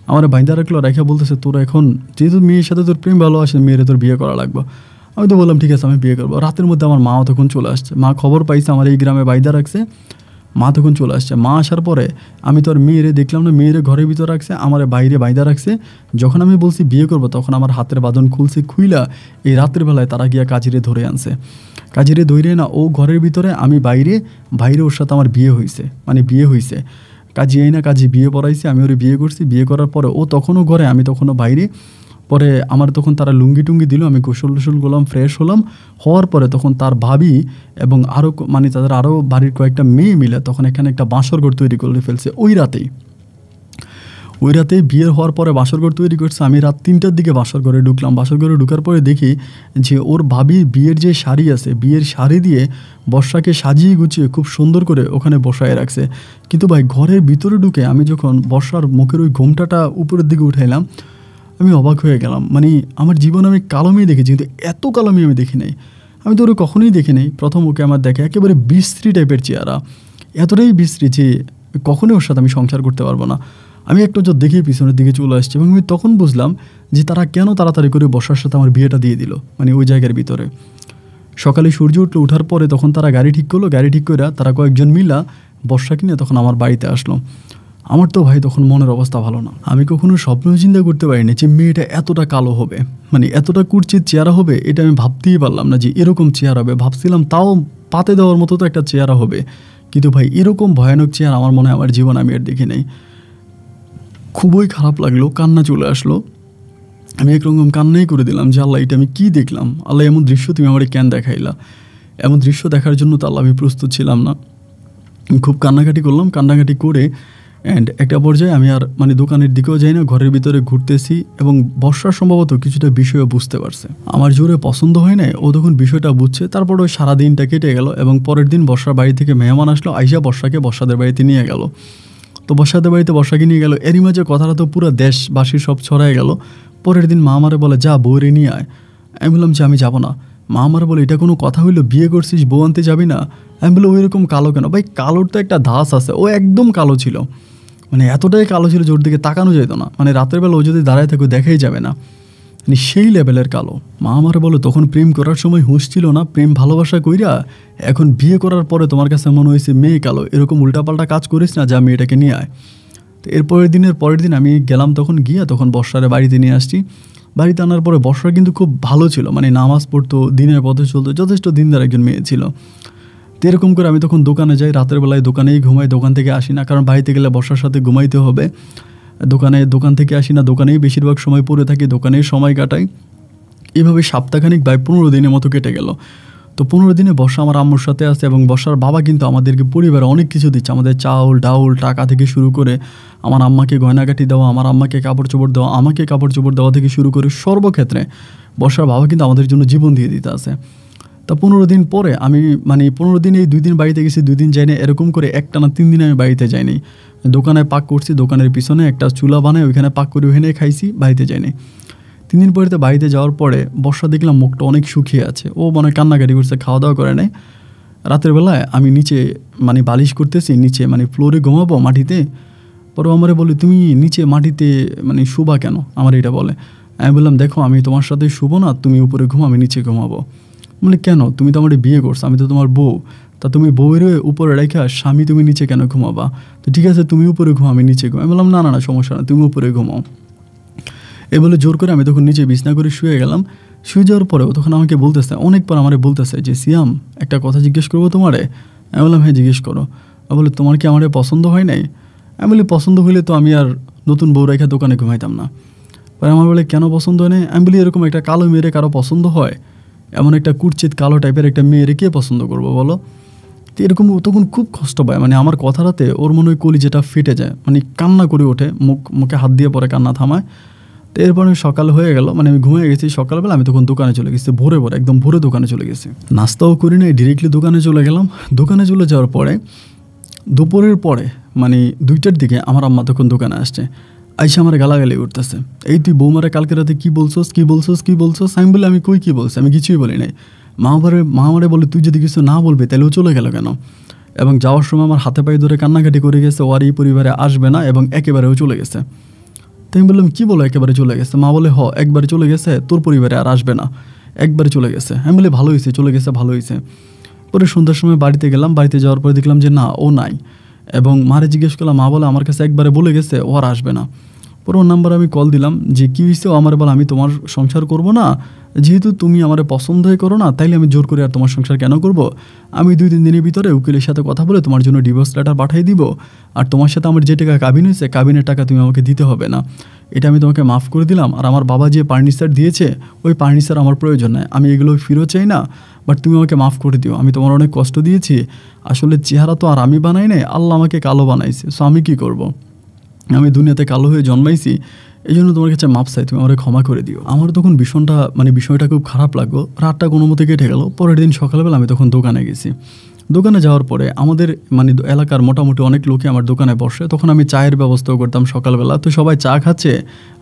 আমার বাইন্দা রাখলো, রেখে বলতেছে তোর এখন যেহেতু মেয়ের সাথে তোর প্রেম ভালোবাসে, মেয়েরে তোর বিয়ে করা লাগবে। আমি তো বললাম ঠিক আছে আমি বিয়ে করবো। রাতের মধ্যে আমার মাও তখন চলে আসছে, মা খবর পাইছে আমার এই গ্রামে বাইদা রাখছে, মা তখন চলে আসছে। মা আসার পরে আমি তো আর মেয়েরে দেখলাম না, মেয়েরে ঘরের ভিতর রাখছে, আমার বাইরে বাইদা রাখছে। যখন আমি বলছি বিয়ে করবো তখন আমার হাতের বাঁধন খুলছে, খুইলা এই রাতের বেলায় তারা গিয়া কাজিরে ধরে আনছে। কাজিরে ধরে না ও ঘরের ভিতরে, আমি বাইরে ওর সাথে আমার বিয়ে হয়েছে, মানে বিয়ে হয়েছে। কাজী এই না কাজী বিয়ে পড়াইছে, আমি ওরে বিয়ে করছি। বিয়ে করার পরে ও তখনও ঘরে, আমি তখনও বাইরে। পরে আমার তখন তারা লুঙ্গি টুঙ্গি দিল, আমি গোসল টোসল করলাম, ফ্রেশ হলাম। হওয়ার পরে তখন তার ভাবি এবং আরও মানে তাদের আরও বাড়ির কয়েকটা মেয়ে মিলে তখন এখানে একটা বাসর ঘর তৈরি করে ফেলছে ওই রাতেই বিয়ের হওয়ার পরে বাসর ঘর তৈরি করছে। আমি রাত 3টার দিকে বাসর ঘরে ঢুকলাম। বাসর ঘরে ঢুকার পরে দেখি যে ওর ভাবির বিয়ের যে শাড়ি আছে, বিয়ের শাড়ি দিয়ে বর্ষাকে সাজিয়ে গুছিয়ে খুব সুন্দর করে ওখানে বসায় রাখছে। কিন্তু ভাই ঘরের ভিতরে ঢুকে আমি যখন বর্ষার মুখের ওই ঘোমটাটা উপরের দিকে উঠাইলাম, আমি অবাক হয়ে গেলাম। মানে আমার জীবনে আমি কালো মেয়ে দেখেছি, কিন্তু এত কালো মেয়ে আমি দেখি নাই। আমি তো ওরা কখনোই দেখি নাই। প্রথম ওকে আমার দেখে একেবারে বিশ্রী টাইপের চেহারা, এতটাই বিশ্রী যে কখনোই ওর সাথে আমি সংসার করতে পারবো না। আমি একটু নজর দেখে পিছনের দিকে চলে আসছি এবং আমি তখন বুঝলাম যে তারা কেন তাড়াতাড়ি করে বর্ষার সাথে আমার বিয়েটা দিয়ে দিল, মানে ওই জায়গার ভিতরে। সকালে সূর্য উঠলো, ওঠার পরে তখন তারা গাড়ি ঠিক করলো। গাড়ি ঠিক করে তারা কয়েকজন মিলা বর্ষাকে নিয়ে তখন আমার বাড়িতে আসলো। আমার তো ভাই তখন মনের অবস্থা ভালো না। আমি কখনো স্বপ্নেও চিন্তা করতে পারিনি যে মেয়েটা এতটা কালো হবে, মানে এতটা কুৎসিত চেহারা হবে, এটা আমি ভাবতেই পারলাম না যে এরকম চেহারা হবে। ভাবছিলাম তাও পাতে দেওয়ার মতো তো একটা চেহারা হবে, কিন্তু ভাই এরকম ভয়ানক চেহারা আমার মনে হয় আমার জীবন আমি আর দেখি নাই। খুবই খারাপ লাগলো, কান্না চলে আসলো। আমি একরকম কান্নাই করে দিলাম যে আল্লাহ এটা আমি কী দেখলাম, আল্লাহ এমন দৃশ্য তুমি আমার কেন দেখাইলা। এমন দৃশ্য দেখার জন্য তো আল্লাহ আমি প্রস্তুত ছিলাম না। খুব কান্নাকাটি করলাম। কান্নাকাটি করে অ্যান্ড একটা পর্যায়ে আমি আর মানে দোকানের দিকেও যাই না, ঘরের ভিতরে ঘুরতেছি এবং বর্ষার সম্ভবত কিছুটা বিষয়ও বুঝতে পারছে। আমার জোরে পছন্দ হয় না, ও তখন বিষয়টা বুঝছে। তারপর ওই সারাদিনটা কেটে গেল এবং পরের দিন বর্ষার বাড়ি থেকে মেহমান আসলো, আইসা বর্ষাকে বর্ষাদের বাড়িতে নিয়ে গেল। তো বর্ষাদের বাড়িতে বর্ষাকে নিয়ে গেল, এরই মাঝে কথাটা তো পুরো দেশবাসী সব ছড়ায় গেল। পরের দিন মা আমারে বলে যা বউরে নিয়ে আয়। আমি বললাম যে আমি যাবো না। মা আমার বলে এটা কোনো কথা হইলো, বিয়ে করছিস বউ আনতে যাবি না? আমি বললাম ওই রকম কালো কেন? ভাই কালোর তো একটা ধাস আছে, ও একদম কালো ছিল, মানে এতটাই কালো ছিল যে ওর দিকে তাকানো যেত না, মানে রাতের বেলা ও যদি দাঁড়ায় থাকে দেখাই যাবে না, মানে সেই লেভেলের কালো। মা আমার বলো তখন প্রেম করার সময় হুঁশ ছিল না, প্রেম ভালোবাসা কইরা এখন বিয়ে করার পরে তোমার কাছে মনে হয়েছে মেয়ে কালো, এরকম উল্টাপাল্টা কাজ করিস না, যা মেয়েটাকে নিয়ে আয়। তো পরের দিন আমি গেলাম, তখন গিয়ে তখন বর্ষারে বাড়িতে নিয়ে আসছি। বাড়িতে আনার পরে বর্ষা কিন্তু খুব ভালো ছিল, মানে নামাজ পড়তো, দিনের পথে চলতো, যথেষ্ট দিনদার একজন মেয়ে ছিল। তো এরকম করে আমি তখন দোকানে যাই, রাতের বেলায় দোকানেই ঘুমাই, দোকান থেকে আসি না, কারণ বাড়িতে গেলে বর্ষার সাথে ঘুমাইতে হবে। দোকান থেকে আসি না, দোকানেই বেশিরভাগ সময় পড়ে থাকি, দোকানেই সময় কাটাই। এইভাবে সপ্তাহখানিক বা 15 দিনের মতো কেটে গেল। তো 15 দিনে বর্ষা আমার আম্মুর সাথে আছে এবং বর্ষার বাবা কিন্তু আমাদেরকে পরিবারে অনেক কিছু দিচ্ছে, আমাদের চাউল ডাউল টাকা থেকে শুরু করে আমার আম্মাকে গয়নাগাটি দেওয়া, আমার আম্মাকে কাপড় চোপড় দেওয়া, আমাকে কাপড় চোপড় দেওয়া থেকে শুরু করে সর্বক্ষেত্রে বর্ষার বাবা কিন্তু আমাদের জন্য জীবন দিয়ে দিতে আছে। তা 15 দিন পরে আমি 15 দিন এই 2 দিন বাড়িতে গেছি, 2 দিন যাইনি, এরকম করে একটানা 3 দিন আমি বাড়িতে যাইনি। দোকানে পাক করছি, দোকানের পিছনে একটা চুলা বানায় ওইখানে পাক করে ওখানে খাইছি, বাড়িতে যাইনি। 3 দিন পরে তো বাড়িতে যাওয়ার পরে বর্ষা দেখলাম মুখটা অনেক শুকিয়ে আছে, ও মনে কান্নাকাটি করছে, খাওয়া দাওয়া করে নাই। রাতের বেলায় আমি নিচে বালিশ করতেছি, নিচে ফ্লোরে ঘুমাবো মাটিতে। পরে আমারে বলে তুমি নিচে মাটিতে শুবা কেন, আমার এটা বলে। আমি বললাম দেখো আমি তোমার সাথে শুবো না, তুমি উপরে ঘুমো, আমি নিচে ঘুমাবো। কেন, তুমি তো আমার বিয়ে করছো, আমি তো তোমার বউ, তা তুমি বউয়ের উপরে রেখা স্বামী তুমি নিচে কেন ঘুমাবা? তো ঠিক আছে তুমি উপরে ঘুমো, আমি নিচে ঘুমো। আমি বললাম না না না সমস্যা না, তুমি উপরে ঘুমাও। এ বলে জোর করে আমি তখন নিচে বিছনা করে শুয়ে গেলাম। শুয়ে যাওয়ার পরেও তখন আমাকে বলতেছে, অনেকবার আমারে বলতেছে যে সিয়াম একটা কথা জিজ্ঞেস করবো তোমারে। আমি বললাম হ্যাঁ জিজ্ঞেস করো। বলে তোমার কি আমারে পছন্দ হয় নাই? আমি বলি পছন্দ হইলে তো আমি আর নতুন বউ রেখা দোকানে ঘুমাইতাম না। পরে আমার বলে কেন পছন্দ হয় না? আমি বলি এরকম একটা কালো মেয়েরে কারো পছন্দ হয়? এমন একটা কুৎসিত কালো টাইপের একটা মেয়েরে কে পছন্দ করবো বলো? তো এরকম তখন খুব কষ্ট পায়, আমার কথাটাতে ওর মনে হয় কলিজাটা ফেটে যায়, কান্না করে ওঠে, মুখে হাত দিয়ে পরে কান্না থামায়। তো এরপরে সকাল হয়ে গেল, আমি ঘুমিয়ে গেছি। সকালবেলা আমি তখন দোকানে চলে গেছি, ভোরে একদম ভোরে দোকানে চলে গেছি। নাস্তাও করি নাই, ডিরেক্টলি দোকানে চলে গেলাম। দোকানে চলে যাওয়ার পরে দুপুরের পরে 2টার দিকে আমার আম্মা তখন দোকানে আসছে। আইসা আমার গালাগালি করতেছে, এই তুই বৌমারে কালকে রাতে কী বলছস কী বলছস কী বলছস? আমি বলি আমি কই কী বলছি, আমি কিছুই বলি নাই। মা আমারে বলে তুই যদি কিছু না বলবি তাহলে ও চলে গেল কেন? এবং যাওয়ার সময় আমার হাতে পায়ে ধরে কান্নাকাটি করে গেছে, ও আর এই পরিবারে আসবে না এবং একেবারেও চলে গেছে। তো আমি বললাম কী বলো একেবারে চলে গেছে? মা বলে একবারে চলে গেছে, তোর পরিবারে আর আসবে না, একবারে চলে গেছে। আমি বলি ভালো হয়েছে, চলে গেছে, ভালো হয়েছে। পরে সন্ধ্যার সময় বাড়িতে গেলাম, বাড়িতে যাওয়ার পরে দেখলাম যে না ও নাই, এবং মারে জিজ্ঞেস করলাম, মা বলে আমার কাছে একবারে বলে গেছে ও আর আসবে না। পরে ওর নাম্বার আমি কল দিলাম যে কী হয়েছে? ও আমার বলে আমি তোমার সংসার করব না, যেহেতু তুমি আমার পছন্দই করো না, তাইলে আমি জোর করে আর তোমার সংসার কেন করব? আমি 2-3 দিনের ভিতরে উকিলের সাথে কথা বলে তোমার জন্য ডিভোর্স লেটার পাঠিয়ে দিব, আর তোমার সাথে আমার যে টাকা কাবিন হয়েছে কাবিনের টাকা তুমি আমাকে দিতে হবে না, এটা আমি তোমাকে মাফ করে দিলাম। আর আমার বাবা যে ফার্নিচার দিয়েছে ওই ফার্নিচার আমার প্রয়োজন নাই, আমি এগুলো ফিরত চাই না, বাট তুমি আমাকে মাফ করে দিও, আমি তোমার অনেক কষ্ট দিয়েছি। আসলে চেহারা তো আর আমি বানাই নাই, আল্লাহ আমাকে কালো বানাইছে, সো আমি কী করব? আমি দুনিয়াতে কালো হয়ে জন্মাইছি, এই জন্য তোমার কাছে মাপ চাই, তুমি আমাকে ক্ষমা করে দিও। আমার তখন বিষয়টা খুব খারাপ লাগলো। রাতটা কোনো মতে কেটে গেল। পরের দিন সকালবেলা আমি তখন দোকানে গেছি। দোকানে যাওয়ার পরে আমাদের এলাকার মোটামুটি অনেক লোকই আমার দোকানে বসে। তখন আমি চায়ের ব্যবস্থাও করতাম সকালবেলা। তো সবাই চা খাচ্ছে,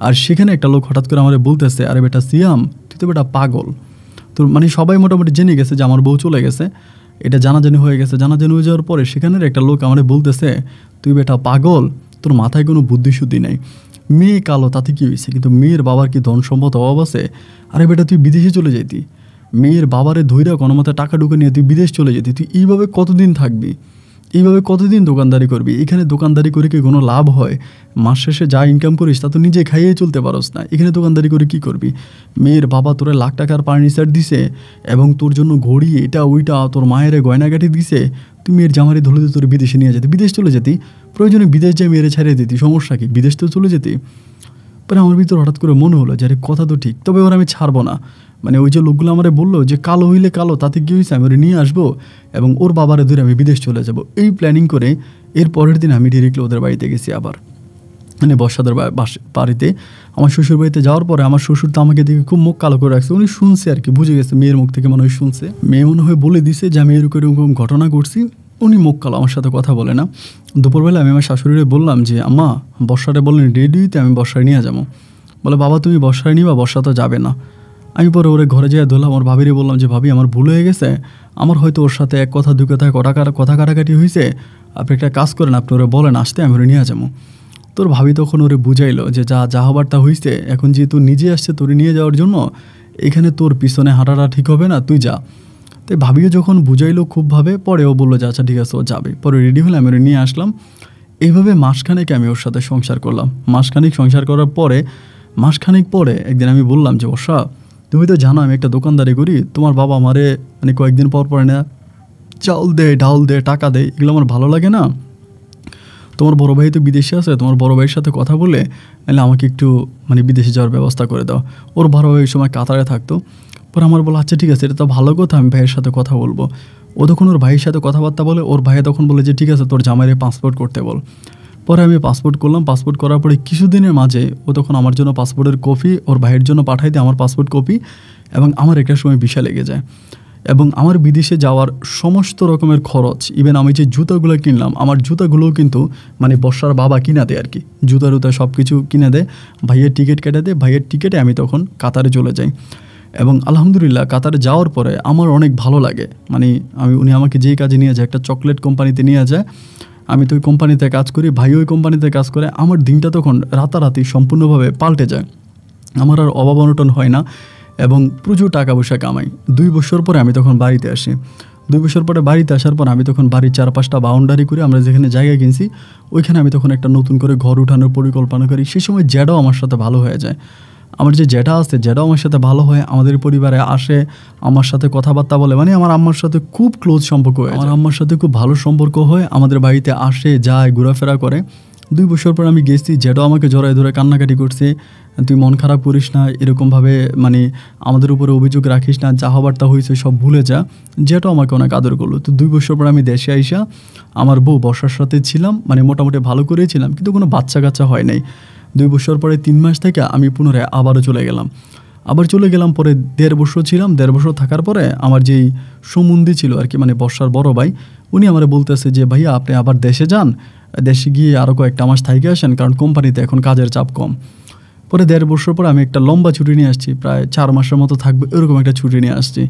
আর সেখানে একটা লোক হঠাৎ করে আমার বলতেছে, আরে বেটা সিয়াম তুই তো বেটা পাগল। তো সবাই মোটামুটি জেনে গেছে যে আমার বউ চলে গেছে, এটা জানাজানি হয়ে গেছে। জানাজানি হয়ে যাওয়ার পরে সেখানের একটা লোক আমার বলতেছে, তুই বেটা পাগল, তোর মাথায় কোনো বুদ্ধিশুদ্ধি নেই, মেয়ে কালো তাতে কী হয়েছে, কিন্তু মেয়ের বাবার কি ধন সম্পদ অভাব আছে? আরে বেটা তুই বিদেশে চলে যেতি, মেয়ের বাবারে ধৈর্য কোনো মতে টাকা ঢুকে নিয়ে তুই বিদেশ চলে যেতি, তুই এইভাবে কতদিন থাকবি, এইভাবে কতদিন দোকানদারি করবি? এখানে দোকানদারি করে কি কোনো লাভ হয়? মাস শেষে যা ইনকাম করিস তা তো নিজে খাইয়ে চলতে পারস না, এখানে দোকানদারি করে কি করবি? মেয়ের বাবা তোরে লাখ টাকার ফার্নিচার দিছে এবং তোর জন্য ঘড়ি এটা ওইটা, তোর মায়ের গয়নাগাটি দিছে, তুই মেয়ের জামারি ধরে তোর বিদেশে নিয়ে যেতি, বিদেশ চলে যেতি, প্রয়োজনে বিদেশ যেয়ে মেয়েরে ছাড়িয়ে দিতি, সমস্যা কি, বিদেশ তো চলে যেতি। পরে আমার ভিতর হঠাৎ করে মনে হলো যে আরে কথা তো ঠিক, তবে ওরা আমি ছাড়বো না। ওই যে লোকগুলো আমারে বললো যে কালো হইলে কালো তাতে কী হয়েছে, আমি ওরা নিয়ে আসবো এবং ওর বাবারে ধরে আমি বিদেশ চলে যাব। এই প্ল্যানিং করে এর পরের দিন আমি ডিরেক্টলি ওদের বাড়িতে গেছি। আবার বর্ষাদের বাড়িতে, আমার শ্বশুর বাড়িতে যাওয়ার পরে আমার শ্বশুর তো আমাকে দেখে খুব মুখ কালো করে রাখছে। উনি শুনছে আর কি, বুঝে গেছে, মেয়ের মুখ থেকে মনে হয় শুনছে, মেয়ে মনে হয় বলে দিছে যে আমি এরকম ঘটনা করছি। উনি মুখ কালো, আমার সাথে কথা বলে না। দুপুরবেলা আমি আমার শাশুড়িরে বললাম যে আম্মা বর্ষারে বললেন রেডি হইতে, আমি বর্ষায় নিয়ে যাবো। বলে বাবা তুমি বর্ষায় নিবা, বর্ষা তো যাবে না। আমি পরে ওরে ঘরে যেয়ে ধরলাম, আমার ভাবিরে বললাম যে ভাবি আমার ভুল হয়ে গেছে, আমার হয়তো ওর সাথে এক কথা দুই কথা কথা কাটাকাটি হয়েছে, আপনি একটা কাজ করেন, আপনি ওরে বলেন আসতে, আমি ওরে নিয়ে যাবো। তোর ভাবি তখন ওরে বুঝাইলো যে যা হবার তা হয়েছে, এখন যেহেতু নিজে আসছে তোরে নিয়ে যাওয়ার জন্য, এখানে তোর পিছনে হাঁটাটা ঠিক হবে না, তুই যা। তাই ভাবিও যখন বুঝাইলো খুবভাবে, পরে ও বললো যে আচ্ছা ঠিক আছে ও যাবে। পরে রেডি হলে আমি ওরে নিয়ে আসলাম। এইভাবে মাসখানেক আমি ওর সাথে সংসার করলাম। মাসখানেক সংসার করার পরে একদিন আমি বললাম যে বর্ষা তুমি তো জানো আমি একটা দোকানদারি করি, তোমার বাবা আমারে কয়েকদিন পর না চাউল দেয়, ডাউল দেয়, টাকা দেয়, এগুলো আমার ভালো লাগে না। তোমার বড় ভাই তো বিদেশে আছে, তোমার বড় ভাইয়ের সাথে কথা বলে নাহলে আমাকে একটু বিদেশে যাওয়ার ব্যবস্থা করে দাও। ওর বড় ভাই ওই সময় কাতারে থাকতো। পরে আমার বলো আচ্ছা ঠিক আছে, এটা তো ভালো কথা, আমি ভাইয়ের সাথে কথা বলবো। ও তখন ওর ভাইয়ের সাথে কথাবার্তা বলে, ওর ভাইয়া তখন বলে যে ঠিক আছে তোর জামাইয়ের পাসপোর্ট করতে বল। পরে আমি পাসপোর্ট করলাম। পাসপোর্ট করার পরে কিছুদিনের মাঝে ও তখন আমার জন্য পাসপোর্টের কপি ওর ভাইয়ের জন্য পাঠাই দেয়, আমার পাসপোর্ট কপি, এবং আমার একটা সময় ভিসা লেগে যায়। এবং আমার বিদেশে যাওয়ার সমস্ত রকমের খরচ, ইভেন আমি যে জুতাগুলো কিনলাম, আমার জুতাগুলোও কিন্তু মানে বর্ষার বাবা কিনা দেয় আর কি, জুতা টুতা সব কিছু কিনে দেয়, ভাইয়ের টিকিট কেটে দেয়, ভাইয়ের টিকিটে আমি তখন কাতারে চলে যাই। এবং আলহামদুলিল্লাহ কাতারে যাওয়ার পরে আমার অনেক ভালো লাগে, মানে উনি আমাকে যেই কাজে নিয়ে যায়, একটা চকলেট কোম্পানিতে নিয়ে যায়, আমি তো ওই কোম্পানিতে কাজ করি, ভাই ওই কোম্পানিতে কাজ করে, আমার দিনটা তখন রাতারাতি সম্পূর্ণভাবে পাল্টে যায়, আমার আর অভাব অনটন হয় না এবং প্রচুর টাকা পয়সা কামাই। 2 বছর পরে আমি তখন বাড়িতে আসি। 2 বছর পরে বাড়িতে আসার পর আমি তখন বাড়ির 4-5টা বাউন্ডারি করে আমরা যেখানে জায়গা কিনছি ওইখানে আমি তখন একটা নতুন করে ঘর উঠানোর পরিকল্পনা করি। সেই সময় জ্যাডাও আমার সাথে ভালো হয়ে যায়, আমার যে জ্যাঠা আছে জ্যাঠাও আমার সাথে ভালো হয়, আমাদের পরিবারে আসে, আমার সাথে কথাবার্তা বলে, মানে আমার আম্মার সাথে খুব ক্লোজ সম্পর্ক হয়, আমার আম্মার সাথে খুব ভালো সম্পর্ক হয়, আমাদের বাড়িতে আসে যায় ঘোরাফেরা করে। 2 বছর পর আমি গেছি, জ্যাঠাও আমাকে জড়ায় ধরে কান্নাকাটি করছে, তুই মন খারাপ করিস না, এরকমভাবে মানে আমাদের উপরে অভিযোগ রাখিস না, যা হবার তা হয়েছে সব ভুলে যা। জ্যাঠাও আমাকে অনেক আদর করলো। তো 2 বছর পর আমি দেশে আইসা আমার বউ বর্ষার সাথে ছিলাম, মানে মোটামুটি ভালো করেই ছিলাম, কিন্তু কোনো বাচ্চা কাচ্চা হয় নাই। 2 বছর পরে 3 মাস থেকে আমি পুনরায় আবারও চলে গেলাম। পরে 1.5 বছর ছিলাম। 1.5 বছর থাকার পরে আমার যেই সম্বন্ধী ছিল আর কি, মানে বর্ষার বড় ভাই, উনি আমার বলতেছে যে ভাইয়া আপনি আবার দেশে যান, দেশে গিয়ে আরও কয়েকটা মাস থাইকে আসেন, কারণ কোম্পানিতে এখন কাজের চাপ কম। পরে 1.5 বছর পর আমি একটা লম্বা ছুটি নিয়ে আসছি, প্রায় 4 মাসের মতো থাকবে এরকম একটা ছুটি নিয়ে আসছি।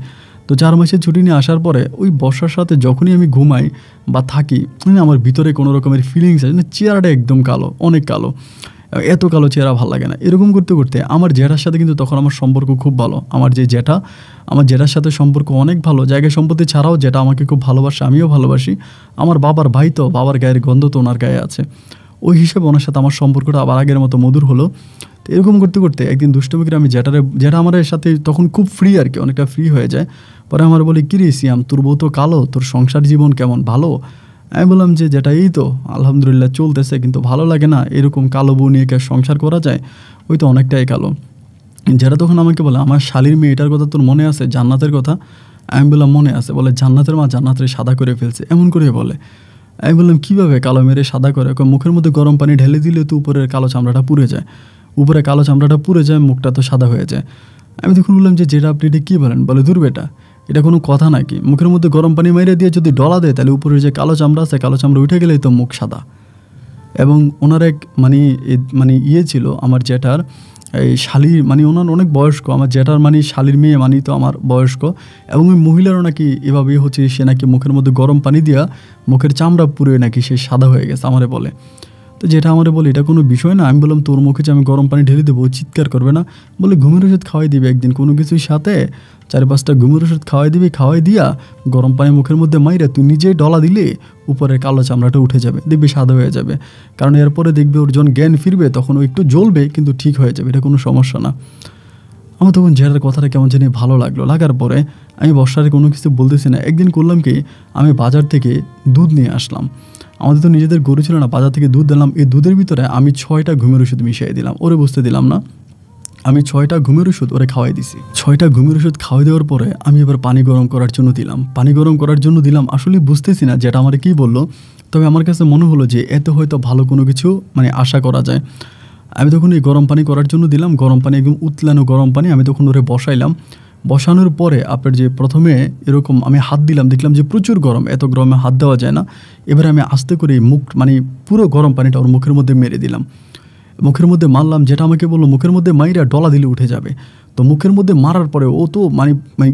তো 4 মাসের ছুটি নিয়ে আসার পরে ওই বর্ষার সাথে যখনই আমি ঘুমাই বা থাকি, মানে আমার ভিতরে কোনো রকমের ফিলিংস আছে, মানে চেহারাটা একদম কালো, অনেক কালো, এত কালো চেহারা ভালো লাগে না। এরকম করতে করতে আমার জ্যাঠার সাথে কিন্তু তখন আমার সম্পর্ক খুব ভালো। আমার জ্যাঠার সাথে সম্পর্ক অনেক ভালো, জায়গা সম্পত্তি ছাড়াও জ্যাঠা আমাকে খুব ভালোবাসে, আমিও ভালোবাসি। আমার বাবার ভাই তো, বাবার গায়ের গন্ধ তো ওনার গায়ে আছে, ওই হিসেবে ওনার সাথে আমার সম্পর্কটা আবার আগের মতো মধুর হলো। তো এরকম করতে করতে একদিন দুষ্টমি করে আমি জ্যাঠা আমার সাথে তখন খুব ফ্রি আর কি, অনেকটা ফ্রি হয়ে যায়। পরে আমার বলি, কিরে সিয়াম, তোর বউ তো কালো, তোর সংসার জীবন কেমন, ভালো? আমি বললাম যে যেটা এই তো আলহামদুলিল্লাহ চলতেছে, কিন্তু ভালো লাগে না, এরকম কালো বউ নিয়ে কে সংসার করা যায়, ওই তো অনেকটাই কালো। যেটা তখন আমাকে বলে, আমার শালির মেয়েটার কথা তোর মনে আছে, জান্নাতের কথা? আমি বললাম মনে আছে। বলে জান্নাতের মা জান্নাতের সাদা করে ফেলছে, এমন করে বলে। আমি বললাম কীভাবে কালো মেরে সাদা করে? মুখের মধ্যে গরম পানি ঢেলে দিলে তো উপরের কালো চামড়াটা পুড়ে যায়, উপরে কালো চামড়াটা পুড়ে যায়, মুখটা তো সাদা হয়ে যায়। আমি তখন বললাম যে যেটা আপনি এটা কী বলেন? বলে দূর বেটা, এটা কোনো কথা নাকি? মুখের মধ্যে গরম পানি মেরে দিয়ে যদি ডলা দেয় তাহলে উপরে যে কালো চামড়া আছে, কালো চামড়া উঠে গেলেই তো মুখ সাদা। এবং ওনার এক ইয়ে ছিল আমার জ্যাঠার, এই শালির, মানে ওনার অনেক বয়স্ক, আমার জ্যাঠার মানে শালির মেয়ে মানে তো আমার বয়স্ক, এবং ওই মহিলারও নাকি এভাবেই হচ্ছে, সে নাকি মুখের মধ্যে গরম পানি দিয়া মুখের চামড়া পুড়ে নাকি সে সাদা হয়ে গেছে আমারে বলে। তো যেটা আমারে বলে এটা কোনো বিষয় না। আমি বললাম তোর মুখে যে আমি গরম পানি ঢেলে দেবো, চিৎকার করবে না? বলে ঘুমের ওষুধ খাওয়াই দিবে একদিন, কোনো কিছুর সাথে 4-5টা ঘুমের ওষুধ খাওয়াই দিবি, খাওয়াই দিয়া গরম পানি মুখের মধ্যে মাইরা তুই নিজেই ডলা দিলে উপরের কালো চামড়াটা উঠে যাবে, দেখবি সাদা হয়ে যাবে। কারণ এরপরে দেখবে ওর যখন জ্ঞান ফিরবে তখন ও একটু জ্বলবে, কিন্তু ঠিক হয়ে যাবে, এটা কোনো সমস্যা না। আমার তখন জেরার কথাটা কেমন জানি ভালো লাগলো। লাগার পরে আমি বর্ষারে কোনো কিছু বলতেছি না। একদিন করলাম কি, আমি বাজার থেকে দুধ নিয়ে আসলাম, আমাদের তো নিজেদের গরু ছিল না, বাজার থেকে দুধ দিলাম। এই দুধের ভিতরে আমি 6টা ঘুমের ওষুধ মিশিয়ে দিলাম, ওরে বুঝতে দিলাম না, আমি 6টা ঘুমের ওষুধ ওরে খাওয়াই দিছি। 6টা ঘুমের ওষুধ খাওয়াই দেওয়ার পরে আমি এবার পানি গরম করার জন্য দিলাম। আসলে বুঝতেছি না যেটা আমার কী বললো, তবে আমার কাছে মনে হলো যে এতে হয়তো ভালো কোনো কিছু আশা করা যায়। আমি তখন এই গরম পানি করার জন্য দিলাম, গরম পানি একদম উতলানো গরম পানি, আমি তখন ওরে বসাইলাম। বসানোর পরে আপনার যে প্রথমে এরকম আমি হাত দিলাম, দেখলাম যে প্রচুর গরম, এত গরমে হাত দেওয়া যায় না। এবারে আমি আস্তে করে মুখ পুরো গরম পানিটা ওর মুখের মধ্যে মেরে দিলাম, মুখের মধ্যে মারলাম। যেটা আমাকে বললো মুখের মধ্যে মাইরা ডলা দিলে উঠে যাবে। তো মুখের মধ্যে মারার পরে ও তো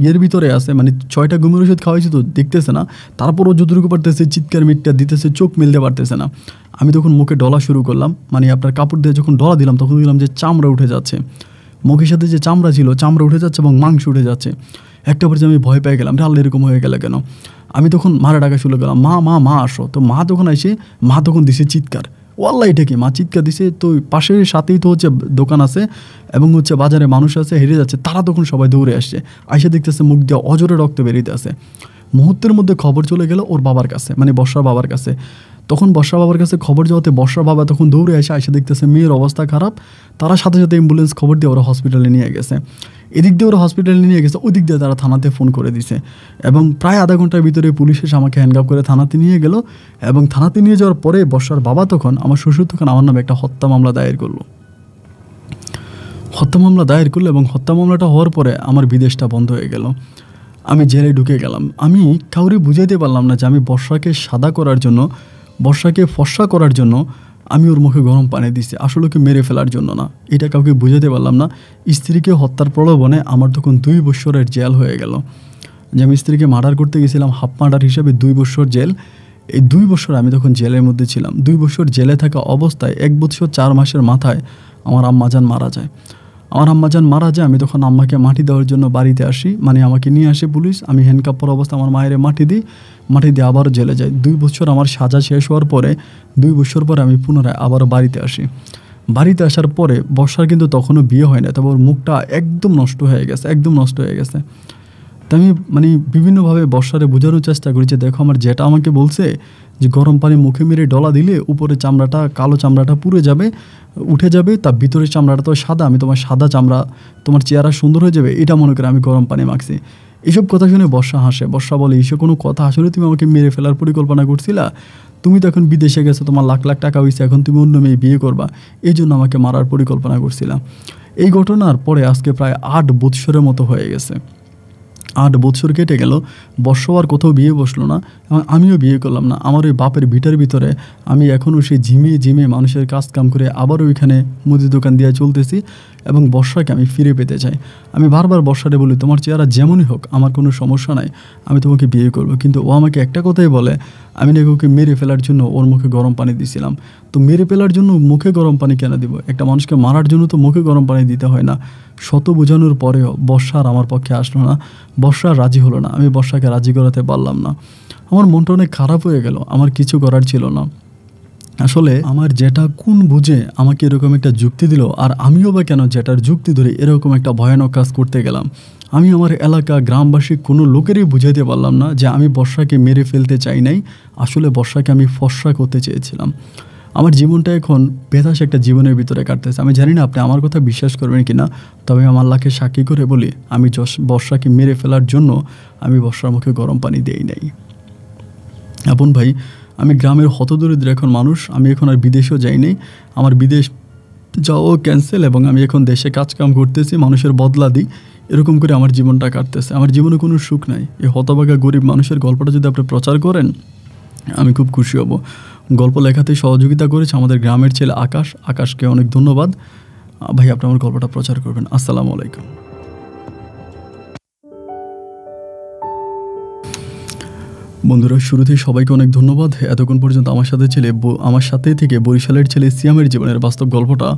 এর ভিতরে আছে, 6টা ঘুমের ওষুধ খাওয়াইছে তো দেখতেছে না, তারপরও যতটুকু পারতেছে চিৎকার মিটটা দিতেছে, চোখ মেলতে পারতেছে না। আমি তখন মুখে ডলা শুরু করলাম, আপনার কাপড় দিয়ে যখন ডলা দিলাম তখন দেখলাম যে চামড়া উঠে যাচ্ছে, মুখের সাথে যে চামড়া ছিল চামড়া উঠে যাচ্ছে এবং মাংস উঠে যাচ্ছে। একটা পর্যায়ে আমি ভয় পেয়ে গেলাম, আল্লাহ এরকম হয়ে গেল কেন? আমি তখন মারা ডাকা শুরু করলাম, মা মা মা আসো। তো মা তখন দিছে চিৎকার, ওয়াল্লাহ এটা কি? মা চিৎকার দিছে। তো পাশের সাথেই তো হচ্ছে দোকান আছে এবং হচ্ছে বাজারে মানুষ আছে, হেরে যাচ্ছে, তারা তখন সবাই দৌড়ে আসছে, আইসে দেখতেছে মুখ দিয়ে অজরে রক্ত বেরিয়ে আছে। মুহূর্তের মধ্যে খবর চলে গেল ওর বাবার কাছে, বর্ষার বাবার কাছে। তখন বর্ষার বাবার কাছে খবর যাওয়াতে বর্ষার বাবা তখন দৌড়ে এসে দেখতেছে মেয়ের অবস্থা খারাপ, তারা সাথে সাথে অ্যাম্বুলেন্স খবর দিয়ে ওরা হসপিটালে নিয়ে গেছে। এদিক দিয়ে ওরা হসপিটালে নিয়ে গেছে, ওই দিক দিয়ে তারা থানাতে ফোন করে দিছে এবং প্রায় আধা ঘন্টার ভিতরে পুলিশ এসে আমাকে হ্যান্ডকাপ করে থানাতে নিয়ে গেল। এবং থানাতে নিয়ে যাওয়ার পরে বর্ষার বাবা তখন, আমার শ্বশুর তখন আমার নামে একটা হত্যা মামলা দায়ের করলো এবং হত্যা মামলাটা হওয়ার পরে আমার বিদেশটা বন্ধ হয়ে গেল। আমি জেলে ঢুকে গেলাম। আমি কাউরে বুঝাইতে পারলাম না যে আমি বর্ষাকে সাদা করার জন্য, বর্ষাকে ফর্সা করার জন্য আমি ওর মুখে গরম পানি দিছি, আসলে ওকে মেরে ফেলার জন্য না। এটা কাউকে বুঝাতে পারলাম না। স্ত্রীকে হত্যার প্রলোভনে আমার তখন 2 বছরের জেল হয়ে গেল। যে আমি স্ত্রীকে মার্ডার করতে গেছিলাম, হাফ মার্ডার হিসেবে 2 বছর জেল। এই 2 বছর আমি তখন জেলের মধ্যে ছিলাম। 2 বছর জেলে থাকা অবস্থায় 1 বছর 4 মাসের মাথায় আমার আম্মাজান মারা যায়। আমার আম্মাজান মারা যায়। আমি তখন আম্মাকে মাটি দেওয়ার জন্য বাড়িতে আসি, মানে আমাকে নিয়ে আসে পুলিশ। আমি হ্যান্ডকাপ পরা অবস্থা আমার মায়ের মাটি দিই, মাটি দিয়ে আবারও জেলে যাই। 2 বছর আমার সাজা শেষ হওয়ার পরে 2 বছর পরে আমি পুনরায় আবারও বাড়িতে আসি। বাড়িতে আসার পরে বর্ষার কিন্তু তখনও বিয়ে হয় না, তবে ওর মুখটা একদম নষ্ট হয়ে গেছে, একদম নষ্ট হয়ে গেছে। তো আমি মানে বিভিন্নভাবে বর্ষারে বোঝানোর চেষ্টা করি যে দেখো, আমার যেটা আমাকে বলছে যে গরম পানি মুখে মেরে ডলা দিলে উপরে চামড়াটা, কালো চামড়াটা পুড়ে যাবে, উঠে যাবে, তার ভিতরের চামড়াটা তো সাদা, আমি তোমার সাদা চামড়া, তোমার চেহারা সুন্দর হয়ে যাবে, এটা মনে করে আমি গরম পানি মাখছি। এইসব কথা শুনে বর্ষা হাসে। বর্ষা বলে, এইসব কোনো কথা? আসলে তুমি আমাকে মেরে ফেলার পরিকল্পনা করছিলা? তুমি তো এখন বিদেশে গেছো, তোমার লাখ লাখ টাকা হয়েছে, এখন তুমি অন্য মেয়ে বিয়ে করবা, এই জন্য আমাকে মারার পরিকল্পনা করছিলাম। এই ঘটনার পরে আজকে প্রায় 8 বৎসরের মতো হয়ে গেছে। 8 বছর কেটে গেল, বর্ষ আর কোথাও বিয়ে বসলো না, এবং আমিও বিয়ে করলাম না। আমার ওই বাপের ভিটার ভিতরে আমি এখনও সেই ঝিমিয়ে ঝিমিয়ে মানুষের কাজ কাম করে আবারও ওইখানে মুদি দোকান দিয়ে চলতেছি, এবং বর্ষাকে আমি ফিরে পেতে চাই। আমি বারবার বর্ষারে বলি, তোমার চেহারা যেমনই হোক আমার কোনো সমস্যা নাই, আমি তোমাকে বিয়ে করব। কিন্তু ও আমাকে একটা কথাই বলে, আমি নাকি ওকে মেরে ফেলার জন্য ওর মুখে গরম পানি দিয়েছিলাম। তো মেরে ফেলার জন্য মুখে গরম পানি কেন দিব? একটা মানুষকে মারার জন্য তো মুখে গরম পানি দিতে হয় না। শত বোঝানোর পরেও বর্ষার আমার পক্ষে আসলো না, বর্ষা রাজি হলো না, আমি বর্ষাকে রাজি করাতে পারলাম না। আমার মনটা অনেক খারাপ হয়ে গেল, আমার কিছু করার ছিল না। আসলে আমার যেটা কোন বুঝে আমাকে এরকম একটা যুক্তি দিল, আর আমিও বা কেন যেটার যুক্তি ধরে এরকম একটা ভয়ানক কাজ করতে গেলাম। আমি আমার এলাকা, গ্রামবাসী কোনো লোকেরই বুঝাইতে পারলাম না যে আমি বর্ষাকে মেরে ফেলতে চাই নাই, আসলে বর্ষাকে আমি ফর্সা করতে চেয়েছিলাম। আমার জীবনটা এখন বেতাস একটা জীবনের ভিতরে কাটতেছে। আমি জানি না আপনি আমার কথা বিশ্বাস করবেন কি না, তবে আমি আল্লাহকে সাক্ষী করে বলি, আমি বর্ষাকে মেরে ফেলার জন্য আমি বর্ষার মুখে গরম পানি দেই নাই। আপন ভাই, আমি গ্রামের হতদরিদ্র এখন মানুষ, আমি এখন আর বিদেশেও যাইনি, আমার বিদেশ যাওয়াও ক্যান্সেল, এবং আমি এখন দেশে কাজকাম করতেছি, মানুষের বদলা দিই, এরকম করে আমার জীবনটা কাটতেছে। আমার জীবনে কোনো সুখ নাই। এই হতভাগা গরিব মানুষের গল্পটা যদি আপনি প্রচার করেন, আমি খুব খুশি হব। গল্প লেখাতে সহযোগিতা করেছে আমাদের গ্রামের ছেলে আকাশ। আকাশকে অনেক ধন্যবাদ ভাই, আপনি আমার গল্পটা প্রচার করবেন। আসসালামু আলাইকুম। বন্ধুরা, শুরুতেই সবাইকে অনেক ধন্যবাদ এতক্ষণ পর্যন্ত আমার সাথে থেকে বরিশালের ছেলে সিয়ামের জীবনের বাস্তব গল্পটা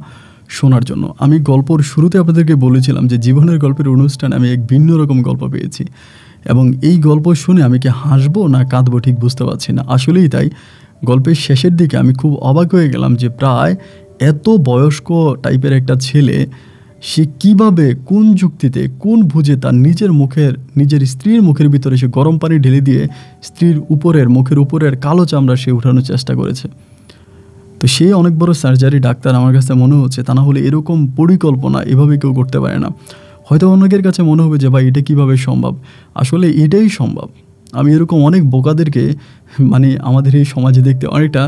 শোনার জন্য। আমি গল্পর শুরুতে আপনাদেরকে বলেছিলাম যে জীবনের গল্পের অনুষ্ঠানে আমি এক ভিন্ন রকম গল্প পেয়েছি, এবং এই গল্প শুনে আমি কি হাসবো না কাঁদবো ঠিক বুঝতে পারছি না। আসলেই তাই, গল্পের শেষের দিকে আমি খুব অবাক হয়ে গেলাম যে প্রায় এত বয়স্ক টাইপের একটা ছেলে, সে কিভাবে, কোন যুক্তিতে, কোন বুঝে তার নিজের স্ত্রীর মুখের ভিতরে সে গরম পানি ঢেলে দিয়ে স্ত্রীর মুখের উপরের কালো চামড়া সে উঠানোর চেষ্টা করেছে। তো সে অনেক বড় সার্জারি ডাক্তার আমার কাছে মনে হচ্ছে, তা না হলে এরকম পরিকল্পনা এভাবে কেউ করতে পারে না। হয়তো অনেকের কাছে মনে হবে যে ভাই এটা কীভাবে সম্ভব, আসলে এটাই সম্ভব। আমি এরকম অনেক বোকাদেরকে মানে আমাদের এই সমাজে দেখতে অনেকটা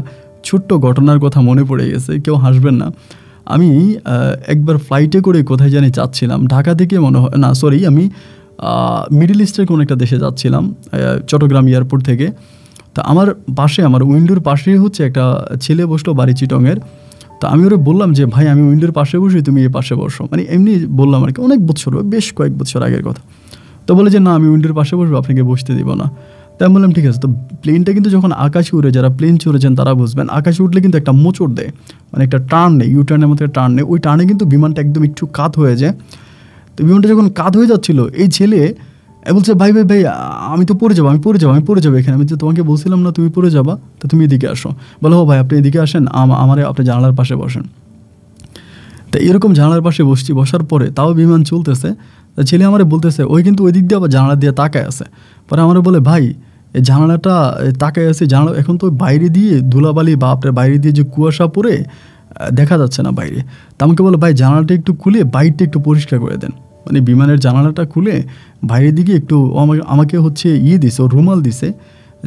ছোট্ট ঘটনার কথা মনে পড়ে গেছে, কেউ হাসবেন না। আমি একবার ফ্লাইটে করে কোথায় জানি যাচ্ছিলাম, ঢাকা থেকে আমি মিডল ইস্টের কোনো একটা দেশে যাচ্ছিলাম, চট্টগ্রাম এয়ারপোর্ট থেকে। তা আমার উইন্ডোর পাশেই হচ্ছে একটা ছেলে বসলো বাড়ি চিটংয়ের। তো আমি ওরা বললাম যে ভাই আমি উইন্ডোর পাশে বসি, তুমি এ পাশে বসো, মানে এমনি বললাম আর কি, অনেক বছর, বেশ কয়েক বছর আগের কথা। তো বলে যে না, আমি উইন্ডোর পাশে বসবো, আপনাকে বসতে দিব না। তাই আমি বললাম ঠিক আছে। তো প্লেনটা কিন্তু যখন আকাশে উড়ে, যারা প্লেন চড়েছেন তারা বুঝবেন, আকাশে উঠলে কিন্তু একটা মোচড় দেয়, মানে একটা টার্ন নেই, ইউটার্নের মতো টার্ন নেই, ওই টার্নে কিন্তু বিমানটা একদম একটু কাত হয়ে যায়। তো বিমানটা যখন কাত হয়ে যাচ্ছিলো, এই ছেলে বলছে ভাই ভাই ভাই আমি তো পড়ে যাবো এখানে। আমি যে তোমাকে বলছিলাম না তুমি পড়ে যাবা, তো তুমি এদিকে আসো। বলো ও ভাই আপনি এদিকে আসেন, আপনি জানালার পাশে বসেন। তা এরকম জানালার পাশে বসার পরে তাও বিমান চলতেছে। ছেলে আমার বলতেছে, ওই কিন্তু ওই দিক দিয়ে আবার জানালা দিয়ে তাকায় আছে। পরে আমার বলে ভাই এই জানালাটা তাকায় আছে, জানালা এখন তো বাইরে দিয়ে ধুলাবালি বা আপনার বাইরে দিয়ে যে কুয়াশা পড়ে দেখা যাচ্ছে না বাইরে। তা আমাকে বলে ভাই জানালাটা একটু খুলে বাইরটা একটু পরিষ্কার করে দেন, মানে বিমানের জানালাটা খুলে বাইরের দিকে একটু আমাকে হচ্ছে দিছে, ও রুমাল দিছে,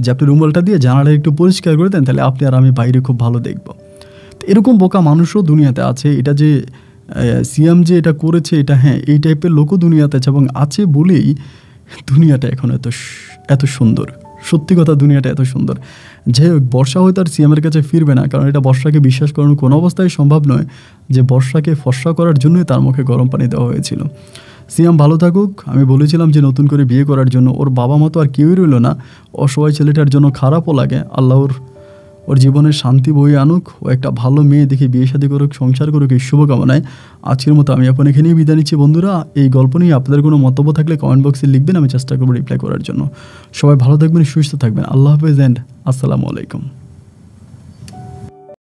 যে আপনি রুমালটা দিয়ে জানালাটা একটু পরিষ্কার করে দেন, তাহলে আপনি আর আমি বাইরে খুব ভালো দেখব। তো এরকম বোকা মানুষও দুনিয়াতে আছে। এটা যে সিয়াম যে এটা করেছে, এটা হ্যাঁ এই টাইপের লোকও দুনিয়াতে আছে, এবং আছে বলেই দুনিয়াটা এখন এত সুন্দর। সত্যি কথা, দুনিয়াটা এত সুন্দর। যাই হোক, বর্ষা হয়তো আর সিয়ামের কাছে ফিরবে না, কারণ এটা বর্ষাকে বিশ্বাস করানো কোনো অবস্থায় সম্ভব নয় যে বর্ষাকে ফর্সা করার জন্যই তার মুখে গরম পানি দেওয়া হয়েছিল। সিয়াম ভালো থাকুক। আমি বলেছিলাম যে নতুন করে বিয়ে করার জন্য, ওর বাবা মা তো আর কেউই রইল না, অসহায় ছেলেটার জন্য খারাপও লাগে। আল্লাহ ওর জীবনের শান্তি বয়ে আনুক, ও একটা ভালো মেয়ে দেখে বিয়ে শাদী করুক, সংসার করুক, এই শুভকামনায় আজকের মতো আমি এখন এখানেই বিদায় নিচ্ছি। বন্ধুরা, এই গল্প নিয়ে আপনাদের কোনো মন্তব্য থাকলে কমেন্ট বক্সে লিখবেন, আমি চেষ্টা করবো রিপ্লাই করার জন্য। সবাই ভালো থাকবেন, সুস্থ থাকবেন। আল্লাহ হাফেজ অ্যান্ড আসসালামু আলাইকুম।